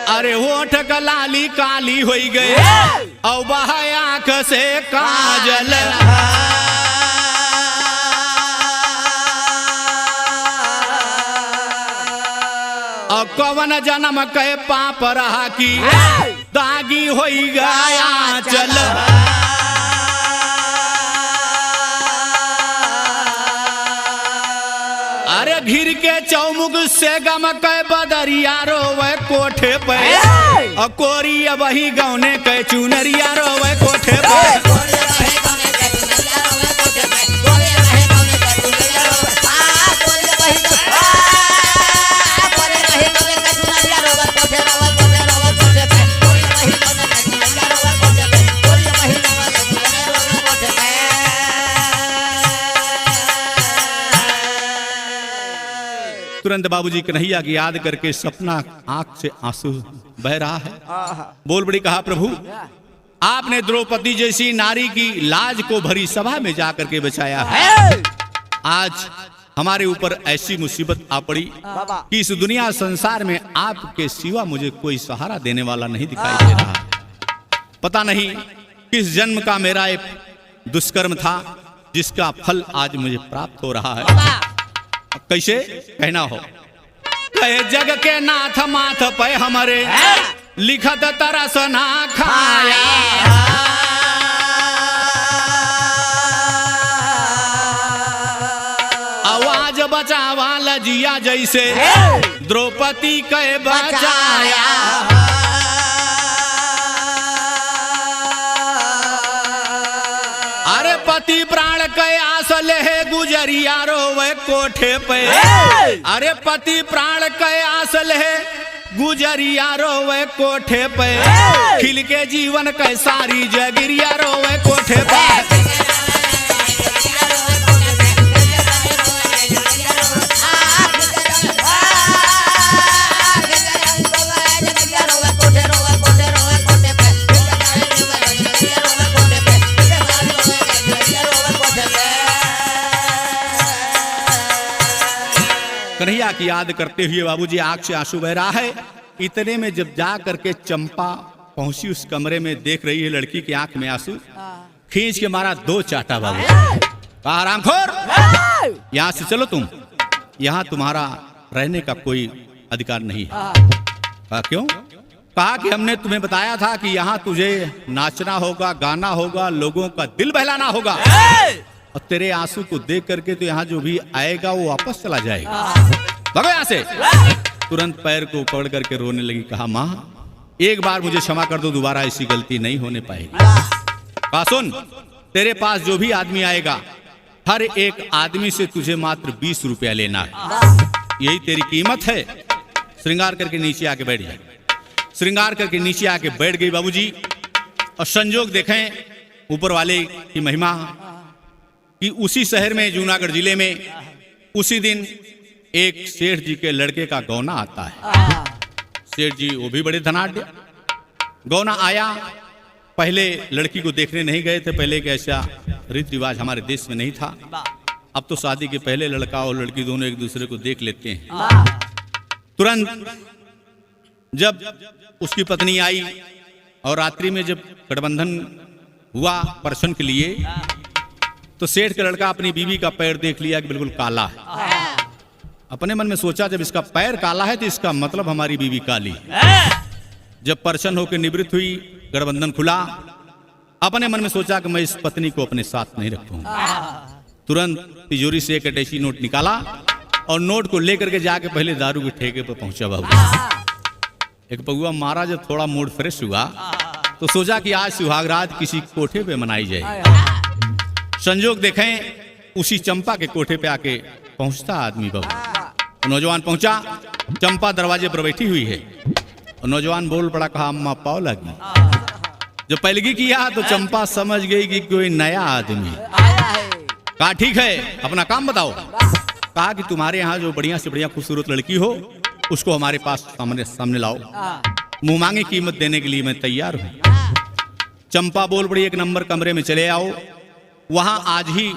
अरे होठ लाली काली हो गए और बह आंख से काजल, और कवन जन्म के पाप रहा की दागी हो गया चल। अरे घिर के चौमुख से गम के बदरिया रोवे कोठे पे, और कोरी वही गौने के चुनरिया रोवे कोठे पे। तुरंत बाबूजी कन्हैया की याद करके सपना आंख से आंसू बह रहा है। बोल बड़ी कहा प्रभु, आपने द्रौपदी जैसी नारी की लाज को भरी सभा में जाकर के बचाया है। आज हमारे ऊपर ऐसी मुसीबत आ पड़ी कि इस दुनिया संसार में आपके सिवा मुझे कोई सहारा देने वाला नहीं दिखाई दे रहा। पता नहीं किस जन्म का मेरा एक दुष्कर्म था जिसका फल आज मुझे प्राप्त हो रहा है। कैसे कहना हो? कहे जग के नाथ माथ पे हमारे लिखत तरस ना खाया, आवाज बचावा लजिया जैसे द्रौपदी के बचाया। अरे पति प्राण के आस ले गुजरिया रोवे कोठे पे, अरे पति प्राण के आस ले गुजरिया रोवे कोठे पे, खिल के जीवन के सारी जगिरिया रोवे कोठे पे। कन्हैया की याद करते हुए बाबूजी आंख से आंसू बह रहा है। इतने में जब जा करके चंपा पहुंची उस कमरे में, देख रही है लड़की की आंख में आंसू, खींच के मारा 2 चाटा बाबू। कहा हरामखोर, यहाँ से चलो तुम, यहाँ तुम्हारा रहने का कोई अधिकार नहीं है। कहा क्यों? कहा कि हमने तुम्हें बताया था कि यहाँ तुझे नाचना होगा, गाना होगा, लोगों का दिल बहलाना होगा, और तेरे आंसू को देख करके तो यहाँ जो भी आएगा वो वापस चला जाएगा। भगो यहाँ से। तुरंत पैर को पकड़ करके रोने लगी। कहा माँ एक बार मुझे क्षमा कर दो, दोबारा ऐसी गलती नहीं होने पाएगी। कहा सुन, तेरे पास जो भी आदमी आएगा हर एक आदमी से तुझे मात्र 20 रुपया लेना है, यही तेरी कीमत है। श्रृंगार करके नीचे आके बैठ जाए। श्रृंगार करके नीचे आके बैठ गई बाबूजी। और संजोग देखें ऊपर वाले की महिमा कि उसी शहर में, जूनागढ़ जिले में, उसी दिन एक सेठ जी के लड़के का गौना आता है। सेठ जी वो भी बड़े धनाढ्य, गौना आया। पहले लड़की को देखने नहीं गए थे, पहले के ऐसा रीति रिवाज हमारे देश में नहीं था। अब तो शादी के पहले लड़का और लड़की दोनों एक दूसरे को देख लेते हैं। तुरंत जब उसकी पत्नी आई और रात्रि में जब गठबंधन हुआ परछन के लिए, तो सेठ का लड़का अपनी बीवी का पैर देख लिया कि बिल्कुल काला है। अपने मन में सोचा जब इसका पैर काला है तो इसका मतलब हमारी बीवी काली है। जब परछन होकर निवृत्त हुई, गठबंधन खुला, अपने मन में सोचा कि मैं इस पत्नी को अपने साथ नहीं रखूंगा। तुरंत तिजोरी से एक अटैची नोट निकाला और नोट को लेकर के जाके पहले दारू के ठेके पर पहुंचा। बाबू एक पगुआ मारा। जब थोड़ा मूड फ्रेश हुआ तो सोचा कि आज सुहागरात किसी कोठे पे मनाई जाए। संजोग देखें उसी चंपा के कोठे पे आके पहुंचता आदमी। बाबू नौजवान पहुंचा, चंपा दरवाजे पर बैठी हुई है। और नौजवान बोल पड़ा, कहा अम्मा पाव लगी। जब पहलगी किया तो चंपा समझ गई कि कोई नया आदमी। कहा ठीक है, अपना काम बताओ। कहा कि तुम्हारे यहाँ जो बढ़िया से बढ़िया खूबसूरत लड़की हो उसको हमारे पास सामने लाओ, मुंह मांगे कीमत देने के लिए मैं तैयार हूं। चंपा बोल पड़ी, एक नंबर कमरे में चले आओ, वहां आज ही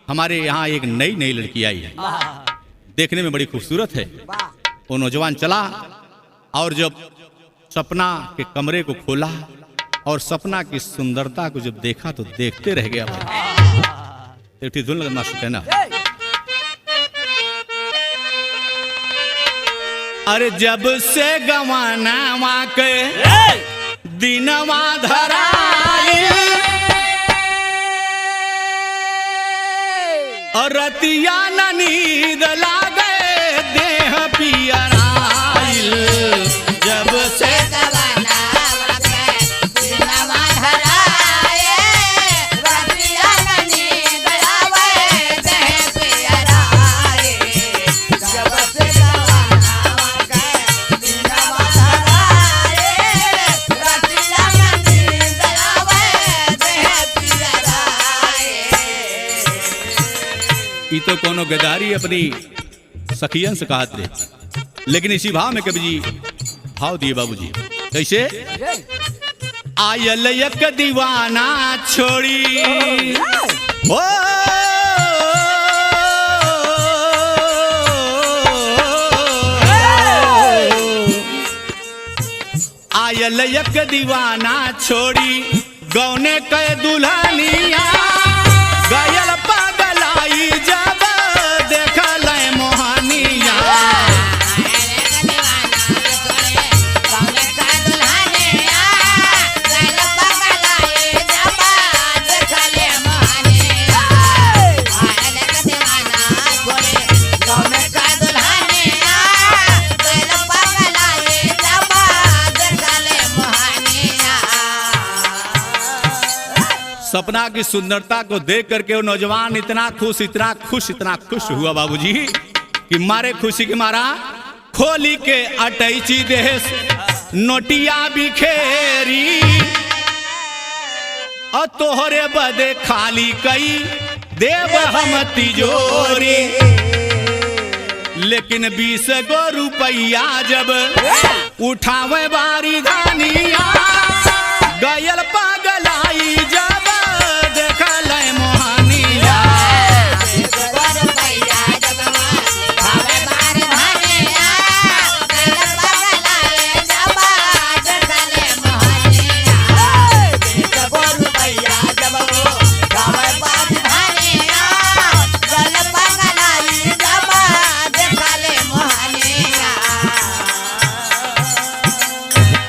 हमारे यहाँ एक नई लड़की आई है, देखने में बड़ी खूबसूरत है। वो नौजवान चला और जब सपना के कमरे को खोला और सपना की सुंदरता को जब देखा तो देखते रह गया। एक धुन लगना कहना, अरे जब से गवाना वाके दिनवा धराई और रतिया न नींद लागे देह पियराइल। जब से गवाना वाके दिनवा धराई रतिया न नींद लागे देह पियराइल। जब से गवाना वाके दिनवा धराई रतिया न नींद लागे देह पियराइल। ये तो कोनो गदारी अपनी सखियन से कहत रहे, लेकिन इसी भाव में कवि जी भाव दिए बाबूजी कैसे। आयल एक दीवाना छोड़ी ओ आयल एक दीवाना छोड़ी गौने के दुल्हनिया गयल पगलाई जब देखल मोहनिया। सपना की सुंदरता को देख करके वो नौजवान इतना खुश हुआ बाबूजी कि मारे खुशी के मारा खोली के अटैची देश नोटिया बिखेरी और तोहरे बदे खाली कई देव हम तिजोरी। लेकिन 20 गो रुपया जब उठावे बारी धानिया गयल पगलाई जब देखल मोहनिया।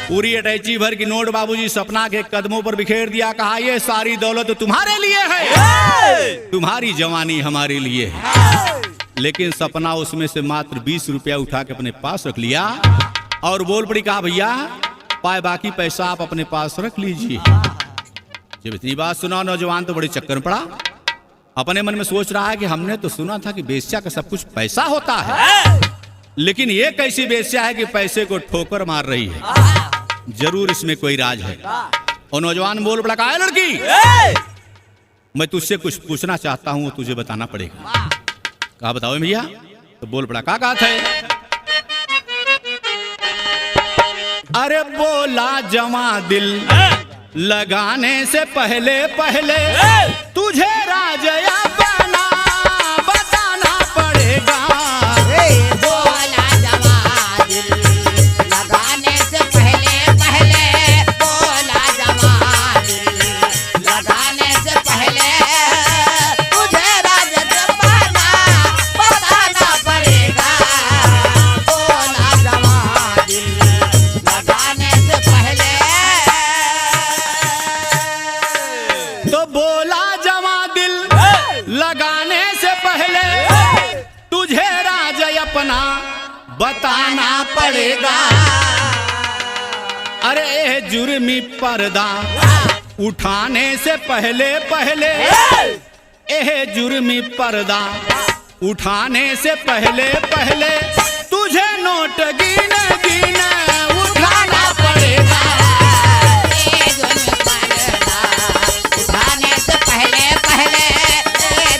पूरी अटैची भर की नोट बाबूजी सपना के कदमों पर बिखेर दिया। कहा ये सारी दौलत तुम्हारे लिए है, तुम्हारी जवानी हमारे लिए है। लेकिन सपना उसमें से मात्र 20 रुपया उठा के अपने पास रख लिया और बोल पड़ी, कहा भैया पाए बाकी पैसा आप अपने पास रख लीजिए। जब इतनी बात सुना नौजवान तो बड़ी चक्कर में पड़ा। अपने मन में सोच रहा है कि हमने तो सुना था कि वेश्या का सब कुछ पैसा होता है, लेकिन ये कैसी वेश्या है कि पैसे को ठोकर मार रही है। जरूर इसमें कोई राज है। और नौजवान बोल पड़ा, कहा है लड़की, मैं तुझसे कुछ पूछना चाहता हूं, तुझे बताना पड़ेगा। कहा बताओ भैया। तो बोल पड़ा, क्या बात है? अरे बोला जमा दिल लगाने से पहले पहले तुझे राजया बना बताना पड़ेगा। बोला जमा दिल लगाने से पहले पहले, बोला जमा दिल लगाने से पहले तुझे राजया बना बताना पड़ेगा। बोला जमा दिल लगाने से पहले, तो बोला जमा दिल लगाने से पहले तुझे राज अपना बताना पड़ेगा। अरे ए जुर्मी पर्दा उठाने से पहले पहले, ए जुर्मी पर्दा उठाने से पहले पहले तुझे नोट गिने गिने उठाना पड़ेगा। उठाने से पहले पहले,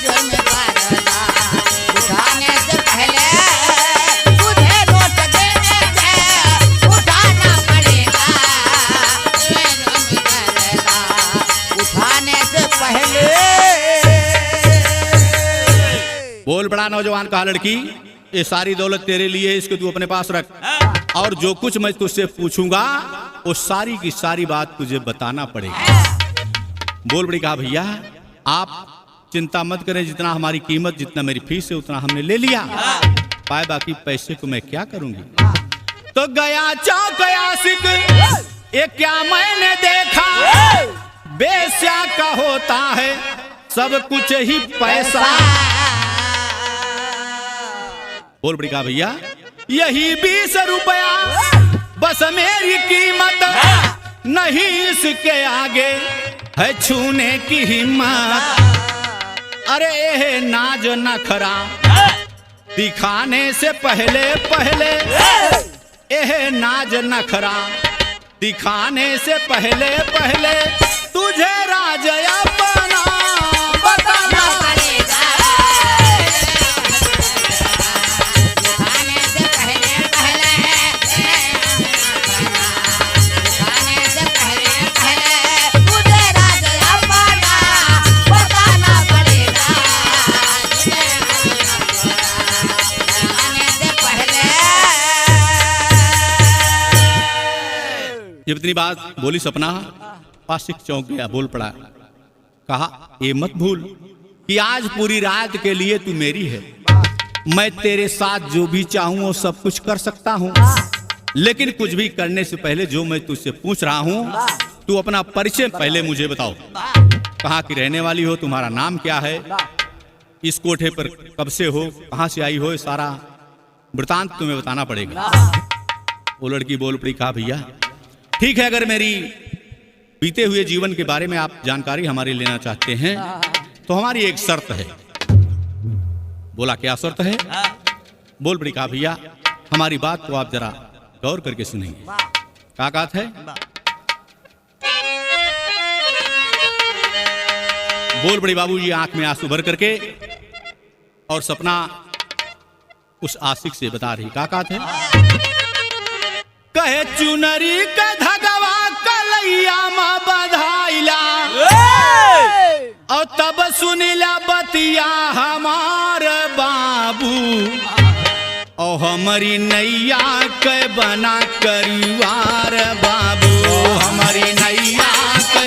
जुर्म पर्दा उठाने से पहले तुझे नोट देने से उठाना पड़ेगा। जुर्म पर्दा उठाने से पहले। बोल बड़ा नौजवान, कहा लड़की, ये सारी दौलत तेरे लिए, इसको तू अपने पास रख, और जो कुछ मैं तुझसे पूछूंगा वो सारी की सारी बात तुझे बताना पड़ेगा। बोल बड़ी, कहा भैया आप चिंता मत करें, जितना हमारी कीमत, जितना मेरी फीस है उतना हमने ले लिया, पाए बाकी पैसे को मैं क्या करूंगी। तो गया चौक आशिक, ये क्या मैंने देखा, बेस्या का होता है सब कुछ ही पैसा। बोल बड़ी, कहा भैया यही 20 रुपया बस मेरी कीमत, नहीं इसके आगे है छूने की हिम्मत। अरे ये नाज नखरा दिखाने से पहले पहले, ये नाज नखरा दिखाने से पहले पहले तुझे राज अपना बताना पड़ेगा। उठाने से पहले पहले, उठाने से पहले पहले तुझे राजया बना बताना पड़ेगा। उठाने से पहले। जब इतनी बात बोली सपना, आशिक चौंक गया, बोल पड़ा, कहा ये मत भूल कि आज पूरी रात के लिए तू मेरी है, मैं तेरे साथ जो भी चाहूं वो सब कुछ कर सकता हूं, लेकिन कुछ भी करने से पहले जो मैं तुझसे पूछ रहा हूं, तू अपना परिचय पहले मुझे बताओ। कहाँ की रहने वाली हो, तुम्हारा नाम क्या है, इस कोठे पर कब से हो, कहाँ से आई हो, ये सारा वृतांत तुम्हें बताना पड़ेगा। वो लड़की बोल पड़ी, कहा भैया ठीक है, अगर मेरी बीते हुए जीवन के बारे में आप जानकारी हमारी लेना चाहते हैं तो हमारी एक शर्त है। बोला क्या शर्त है? बोल पड़ी, कहा भैया हमारी बात को आप जरा गौर करके सुनेंगे। क्या बात है? बोल पड़ी बाबूजी आंख में आंसू भर करके, और सपना उस आशिक से बता रही, क्या बात है? कहे चुनरी का धगवा कलैया में बधाइला, और तब सुनिला बतिया हमार बाबू, और हमारी नैया के बना करीवार बाबू, हमारी नैया के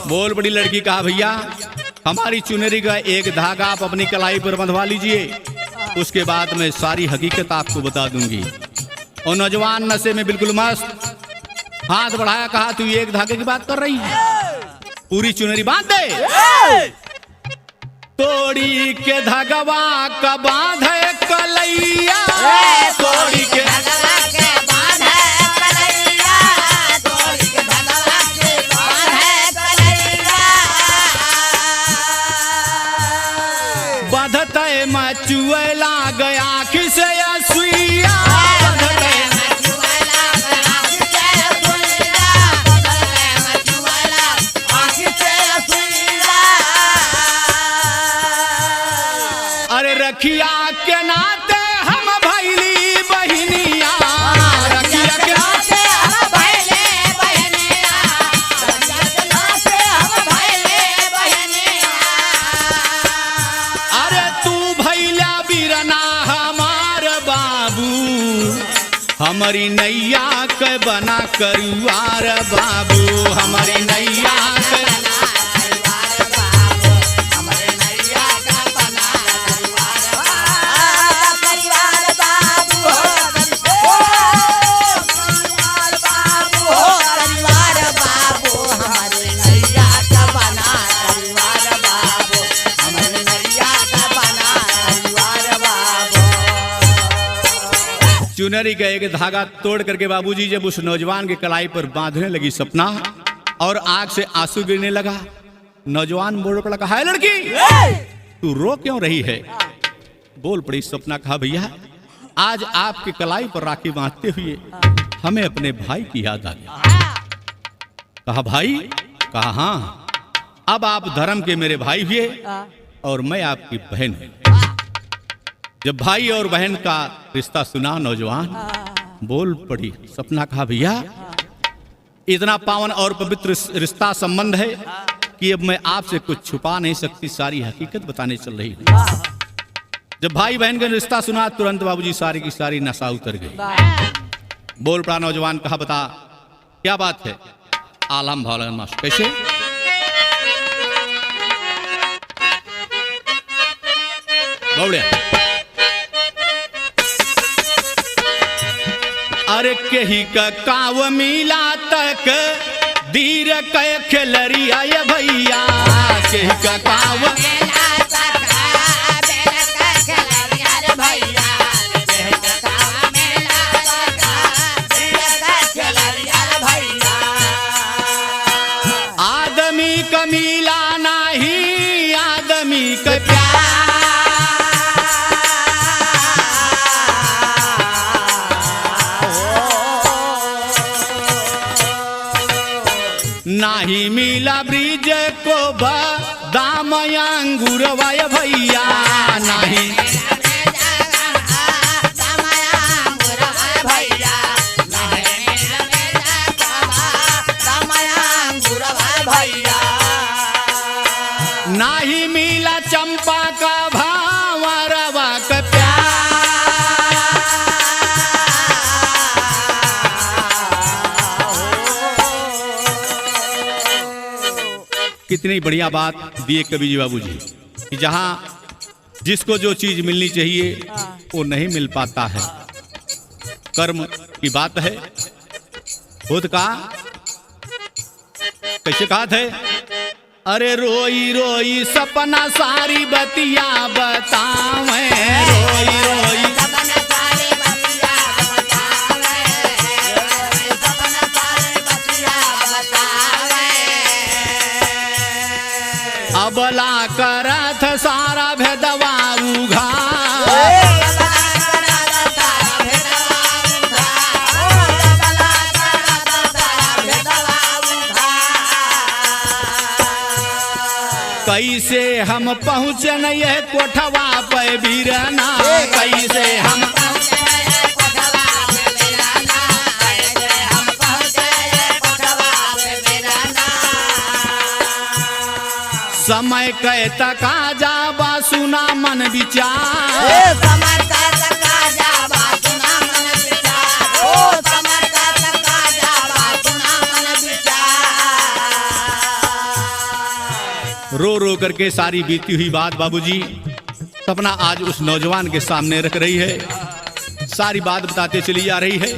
बोल बड़ी लड़की, कहा भैया हमारी चुनरी का एक धागा आप अपनी कलाई पर बंधवा लीजिए, उसके बाद मैं सारी हकीकत आपको बता दूंगी। और नौजवान नशे में बिल्कुल मस्त हाथ बढ़ाया, कहा तू एक धागे की बात कर रही है, पूरी चुनरी बांध दे। तोड़ी के धगवा का बांधे कलैया, तोड़ी के बधते मचुएला गया किसे सुइया, अरे रखिया के नाते हम भैली बहिनिया, रखिया के नाते हम भैली बहिनिया, रखिया के नाते हम भैली बहिनिया। अरे तू भैला बिरना हमार बाबू, हमारी नैया के बना करुआर बाबू, हमारी नैया के चुनरी का एक धागा तोड़ करके बाबूजी जब उस नौजवान के कलाई पर बांधने लगी सपना और आंख से आंसू गिरने लगा, नौजवान बोल पड़ा, कहा है लड़की तू रो क्यों रही है? बोल पड़ी सपना, कहा भैया आज आपकी कलाई पर राखी बांधते हुए हमें अपने भाई की याद आ गई। कहा भाई? कहा हाँ, अब आप धर्म के मेरे भाई हुए और मैं आपकी बहन हूं। जब भाई और बहन का रिश्ता सुना नौजवान बोल पड़ी सपना, कहा भैया इतना पावन और पवित्र रिश्ता संबंध है कि अब मैं आपसे कुछ छुपा नहीं सकती, सारी हकीकत बताने चल रही हूं। जब भाई बहन का रिश्ता सुना तुरंत बाबूजी सारी की सारी नशा उतर गई। बोल पड़ा नौजवान, कहा बता क्या बात है? आलम भालम मास्टर कैसे? बोले अरे कही का काव मिला तक दीर कै खिलरिया भैया, कही का काव मिला तक दीर कै खिलरिया भैया, कही का काव मिला तक दीर कै खिलरिया भैया। आदमी का मिला नहीं आदमी का प्यार, नाही मिला ब्रिज को दाम अंगूरवाय भैया, नहीं नहीं मिला चंपा का भावरवा का प्यार। कितनी बढ़िया बात दिए कवि जी बाबूजी कि जहां जिसको जो चीज मिलनी चाहिए वो नहीं मिल पाता है, कर्म की बात है। खुद का कैसे कहा थे? अरे रोई रोई सपना सारी बतिया बतावे, रोई रोई सपना सारी बतिया बतावे, सपना सारी बतिया बतावे। अबला करथ सारा भेदवा उघा, कैसे हम पहुँचे नहीं है कोठवा पे बीरना, कैसे हम समय कै तका जाबा सुना मन विचार, समय कै तका जाबा सुना मन विचार, समय कै तका जाबा सुना मन विचार। रो रो करके सारी बीती हुई बात बाबूजी सपना आज उस नौजवान के सामने रख रही है, सारी बात बताते चली जा रही है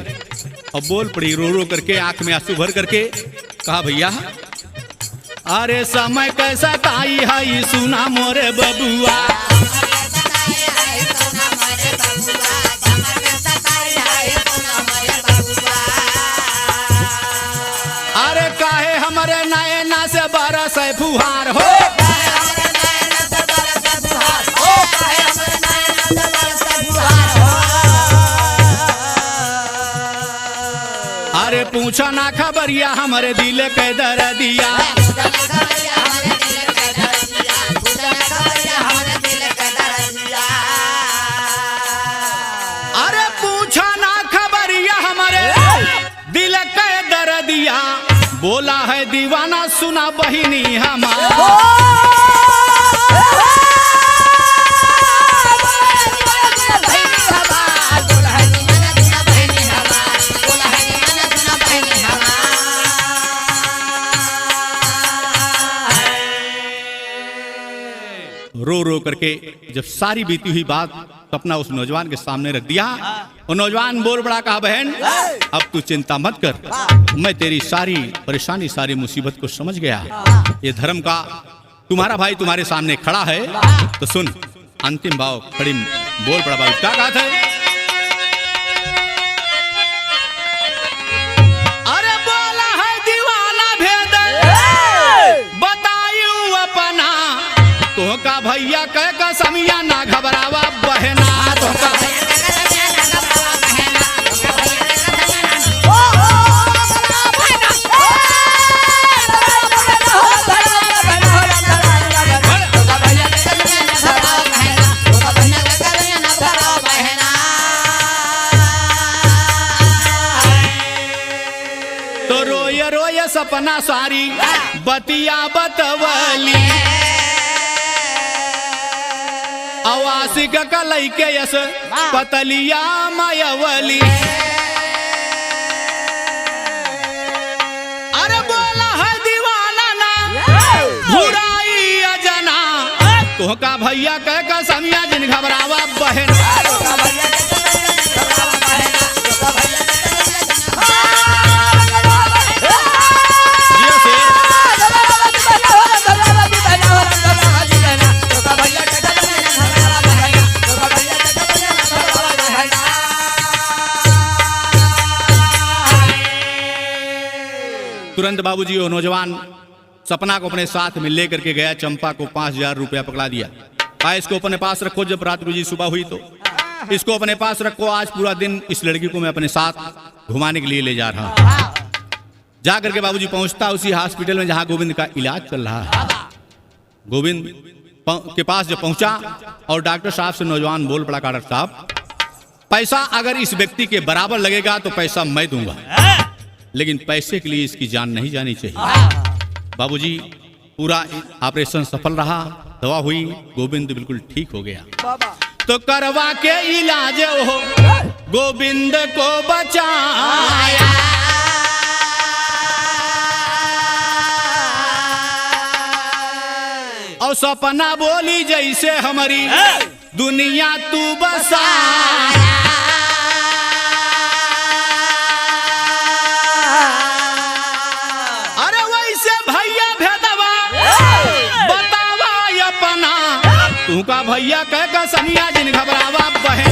और बोल पड़ी रो रो करके, आंख में आंसू भर करके। कहा भैया अरे समय कैसा ताई है सुना मोरे बबुआ, अरे काहे हमारे नैना से बरस फुहार हो, अरे पूछा ना खबरिया हमारे दिल के दर्दिया, अरे पूछा ना खबरिया हमारे दिल के दर्दिया, बोला है दीवाना सुना बहिनी हमारा, रो रो करके जब सारी बीती हुई बात सपना उस नौजवान के सामने रख दिया, और नौजवान बोल बड़ा कहा बहन अब तू चिंता मत कर, मैं तेरी सारी परेशानी सारी मुसीबत को समझ गया, ये धर्म का तुम्हारा भाई तुम्हारे सामने खड़ा है, तो सुन अंतिम भाव खड़ी बोल पड़ा भाई क्या कहा था, अरे बोला है दीवाना भेद बतायू अपना, तो का भैया कह का समिया ना घबरावा बहना, तो का तो रोय रोय सपना सारी बतिया बतवली, अवासिक कलई के यस पतलिया मायवली, अरे बोला है दीवाना ना बुराई अजना, तो का भैया कह का समिया जिन घबरावा बहन, तुरंत बाबूजी वो नौजवान सपना को अपने साथ में लेकर के गया, चंपा को 5000 रुपया पकड़ा दिया, कहा इसको अपने पास रखो, जब रात को जी सुबह हुई तो इसको अपने पास रखो, आज पूरा दिन इस लड़की को मैं अपने साथ घुमाने के लिए ले जा रहा हूं। जा करके बाबूजी पहुंचता उसी हॉस्पिटल में जहां गोविंद का इलाज चल रहा है। गोविंद के पास जब पहुंचा और डॉक्टर साहब से नौजवान बोल पड़ा, डॉक्टर साहब पैसा अगर इस व्यक्ति के बराबर लगेगा तो पैसा मैं दूंगा, लेकिन पैसे के लिए इसकी जान नहीं जानी चाहिए। बाबूजी पूरा ऑपरेशन सफल रहा, दवा हुई, गोविंद बिल्कुल ठीक हो गया, तो करवा के इलाज हो गोविंद को बचाया, और सपना बोली जैसे हमारी दुनिया तू बसाया, अरे वैसे भैया भेदवा बतावा अपना, तू का भैया कह का सनिया जिन घबरावा बहन,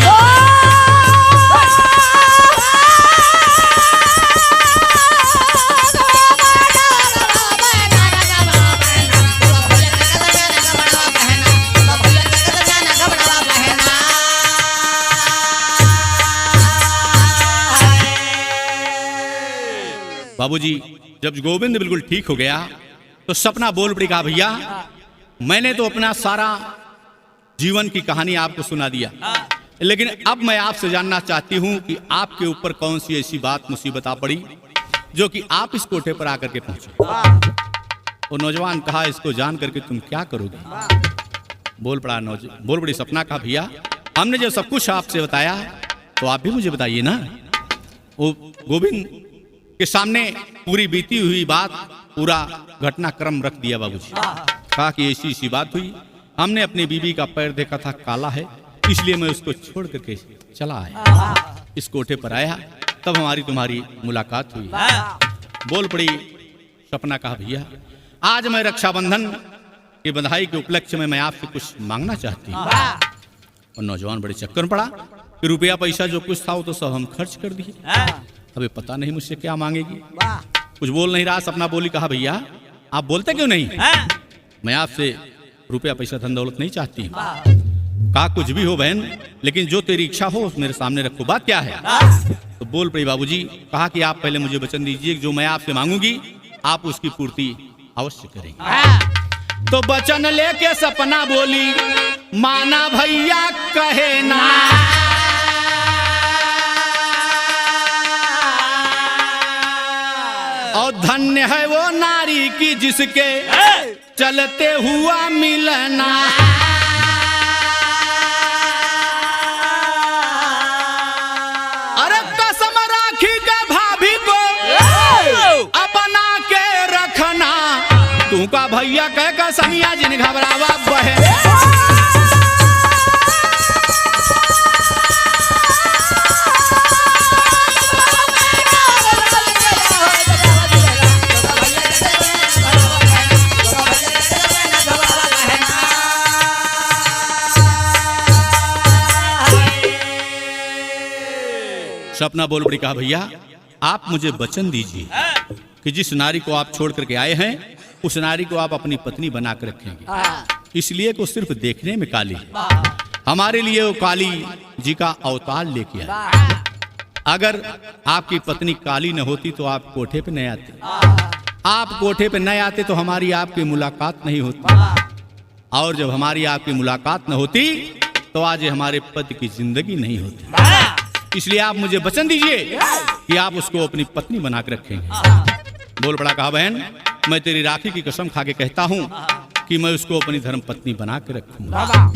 बाबूजी जब गोविंद बिल्कुल ठीक हो गया तो सपना बोल पड़ी, कहा भैया मैंने तो अपना सारा जीवन की कहानी आपको सुना दिया, लेकिन अब मैं आपसे जानना चाहती हूं कि आपके ऊपर कौन सी ऐसी बात मुसीबत आ पड़ी जो कि आप इस कोठे पर आकर के पहुंचे। वो नौजवान कहा इसको जान करके तुम क्या करोगे। बोल पड़ी सपना, का भैया हमने जो सब कुछ आपसे बताया तो आप भी मुझे बताइए ना। वो गोविंद के सामने पूरी बीती हुई बात, पूरा घटनाक्रम रख दिया बाबूजी। कहा कि ऐसी बात हुई हमने अपनी बीबी का पैर देखा था काला है, इसलिए मैं उसको छोड़ करके चला आया। इस कोठे पर आया तब हमारी तुम्हारी मुलाकात हुई। बोल पड़ी सपना, कहा भैया आज मैं रक्षाबंधन की बधाई के उपलक्ष्य में मैं आपसे कुछ मांगना चाहती हूँ। और नौजवान बड़े चक्कर में पड़ा कि रुपया पैसा जो कुछ था वो तो सब हम खर्च कर दिए, अभी पता नहीं मुझसे क्या मांगेगी। कुछ बोल नहीं रहा, सपना बोली, कहा भैया आप बोलते क्यों नहीं, मैं आपसे रुपया पैसा धन दौलत नहीं चाहती। कहा कुछ भी हो बहन, लेकिन जो तेरी इच्छा हो मेरे सामने रखो, बात क्या है। तो बोल पड़ी बाबूजी, कहा कि आप पहले मुझे वचन दीजिए, जो मैं आपसे मांगूंगी आप उसकी पूर्ति अवश्य करेंगे। तो वचन लेके सपना बोली, माना भैया कहे ना, और धन्य है वो नारी की जिसके चलते हुआ मिलना। अरे कसम राखी के भाभी को अपना के रखना, तू का भैया कह का सनिया जिन घबरावा बहे। सपना बोल पड़ी, कहा भैया आप मुझे वचन दीजिए कि जिस नारी को आप छोड़ करके आए हैं उस नारी को आप अपनी पत्नी बना कर रखेंगे। इसलिए को सिर्फ देखने में काली है, हमारे लिए वो काली जी का अवतार लेके आए। अगर आपकी पत्नी काली न होती तो आप कोठे पे नहीं आते, आप कोठे पे नहीं आते तो हमारी आपकी मुलाकात नहीं होती, और जब हमारी आपकी मुलाकात न होती तो आज हमारे पति की जिंदगी नहीं होती। इसलिए आप मुझे वचन दीजिए कि आप उसको अपनी पत्नी बना कर रखेंगे। बोल पड़ा, कहा बहन मैं तेरी राखी की कसम खा के कहता हूं कि मैं उसको अपनी धर्म पत्नी बना के रखूंगा।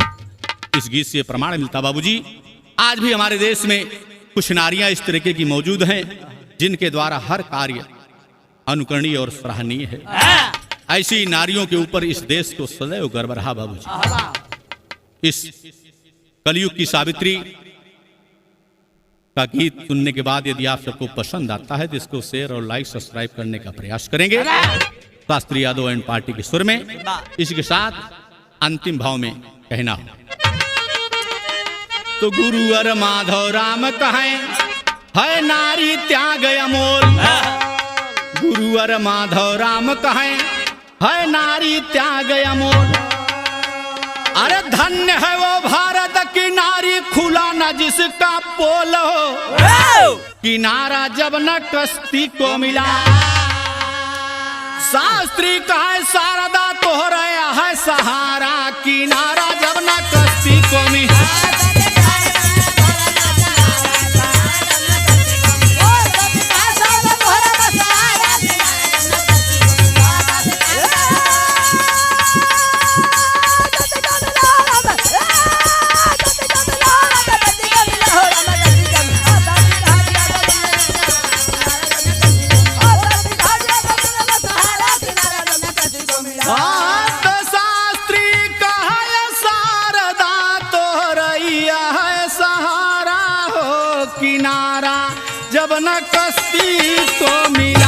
इस गीत से प्रमाण मिलता बाबूजी, आज भी हमारे देश में कुछ नारियां इस तरीके की मौजूद हैं जिनके द्वारा हर कार्य अनुकरणीय और सराहनीय है। ऐसी नारियों के ऊपर इस देश को सदैव गर्व रहा बाबूजी। इस कलयुग की सावित्री का गीत सुनने के बाद यदि आप सबको पसंद आता है तो इसको शेयर और लाइक सब्सक्राइब करने का प्रयास करेंगे। शास्त्री यादव एंड पार्टी के सुर में इसी के साथ अंतिम भाव में कहना हो तो गुरुवर माधव राम कहें है नारी त्याग अमोल, गुरुवर माधव राम कहें है नारी त्याग अमोल। अरे धन्य है वो भारत की नारी, खुला न जिसका पोल हो, किनारा जब न कश्ती को मिला। शास्त्री का है शारदा तोहरा है सहारा, किनारा जब न कश्ती को मिला। जब न कश्ती को मिला।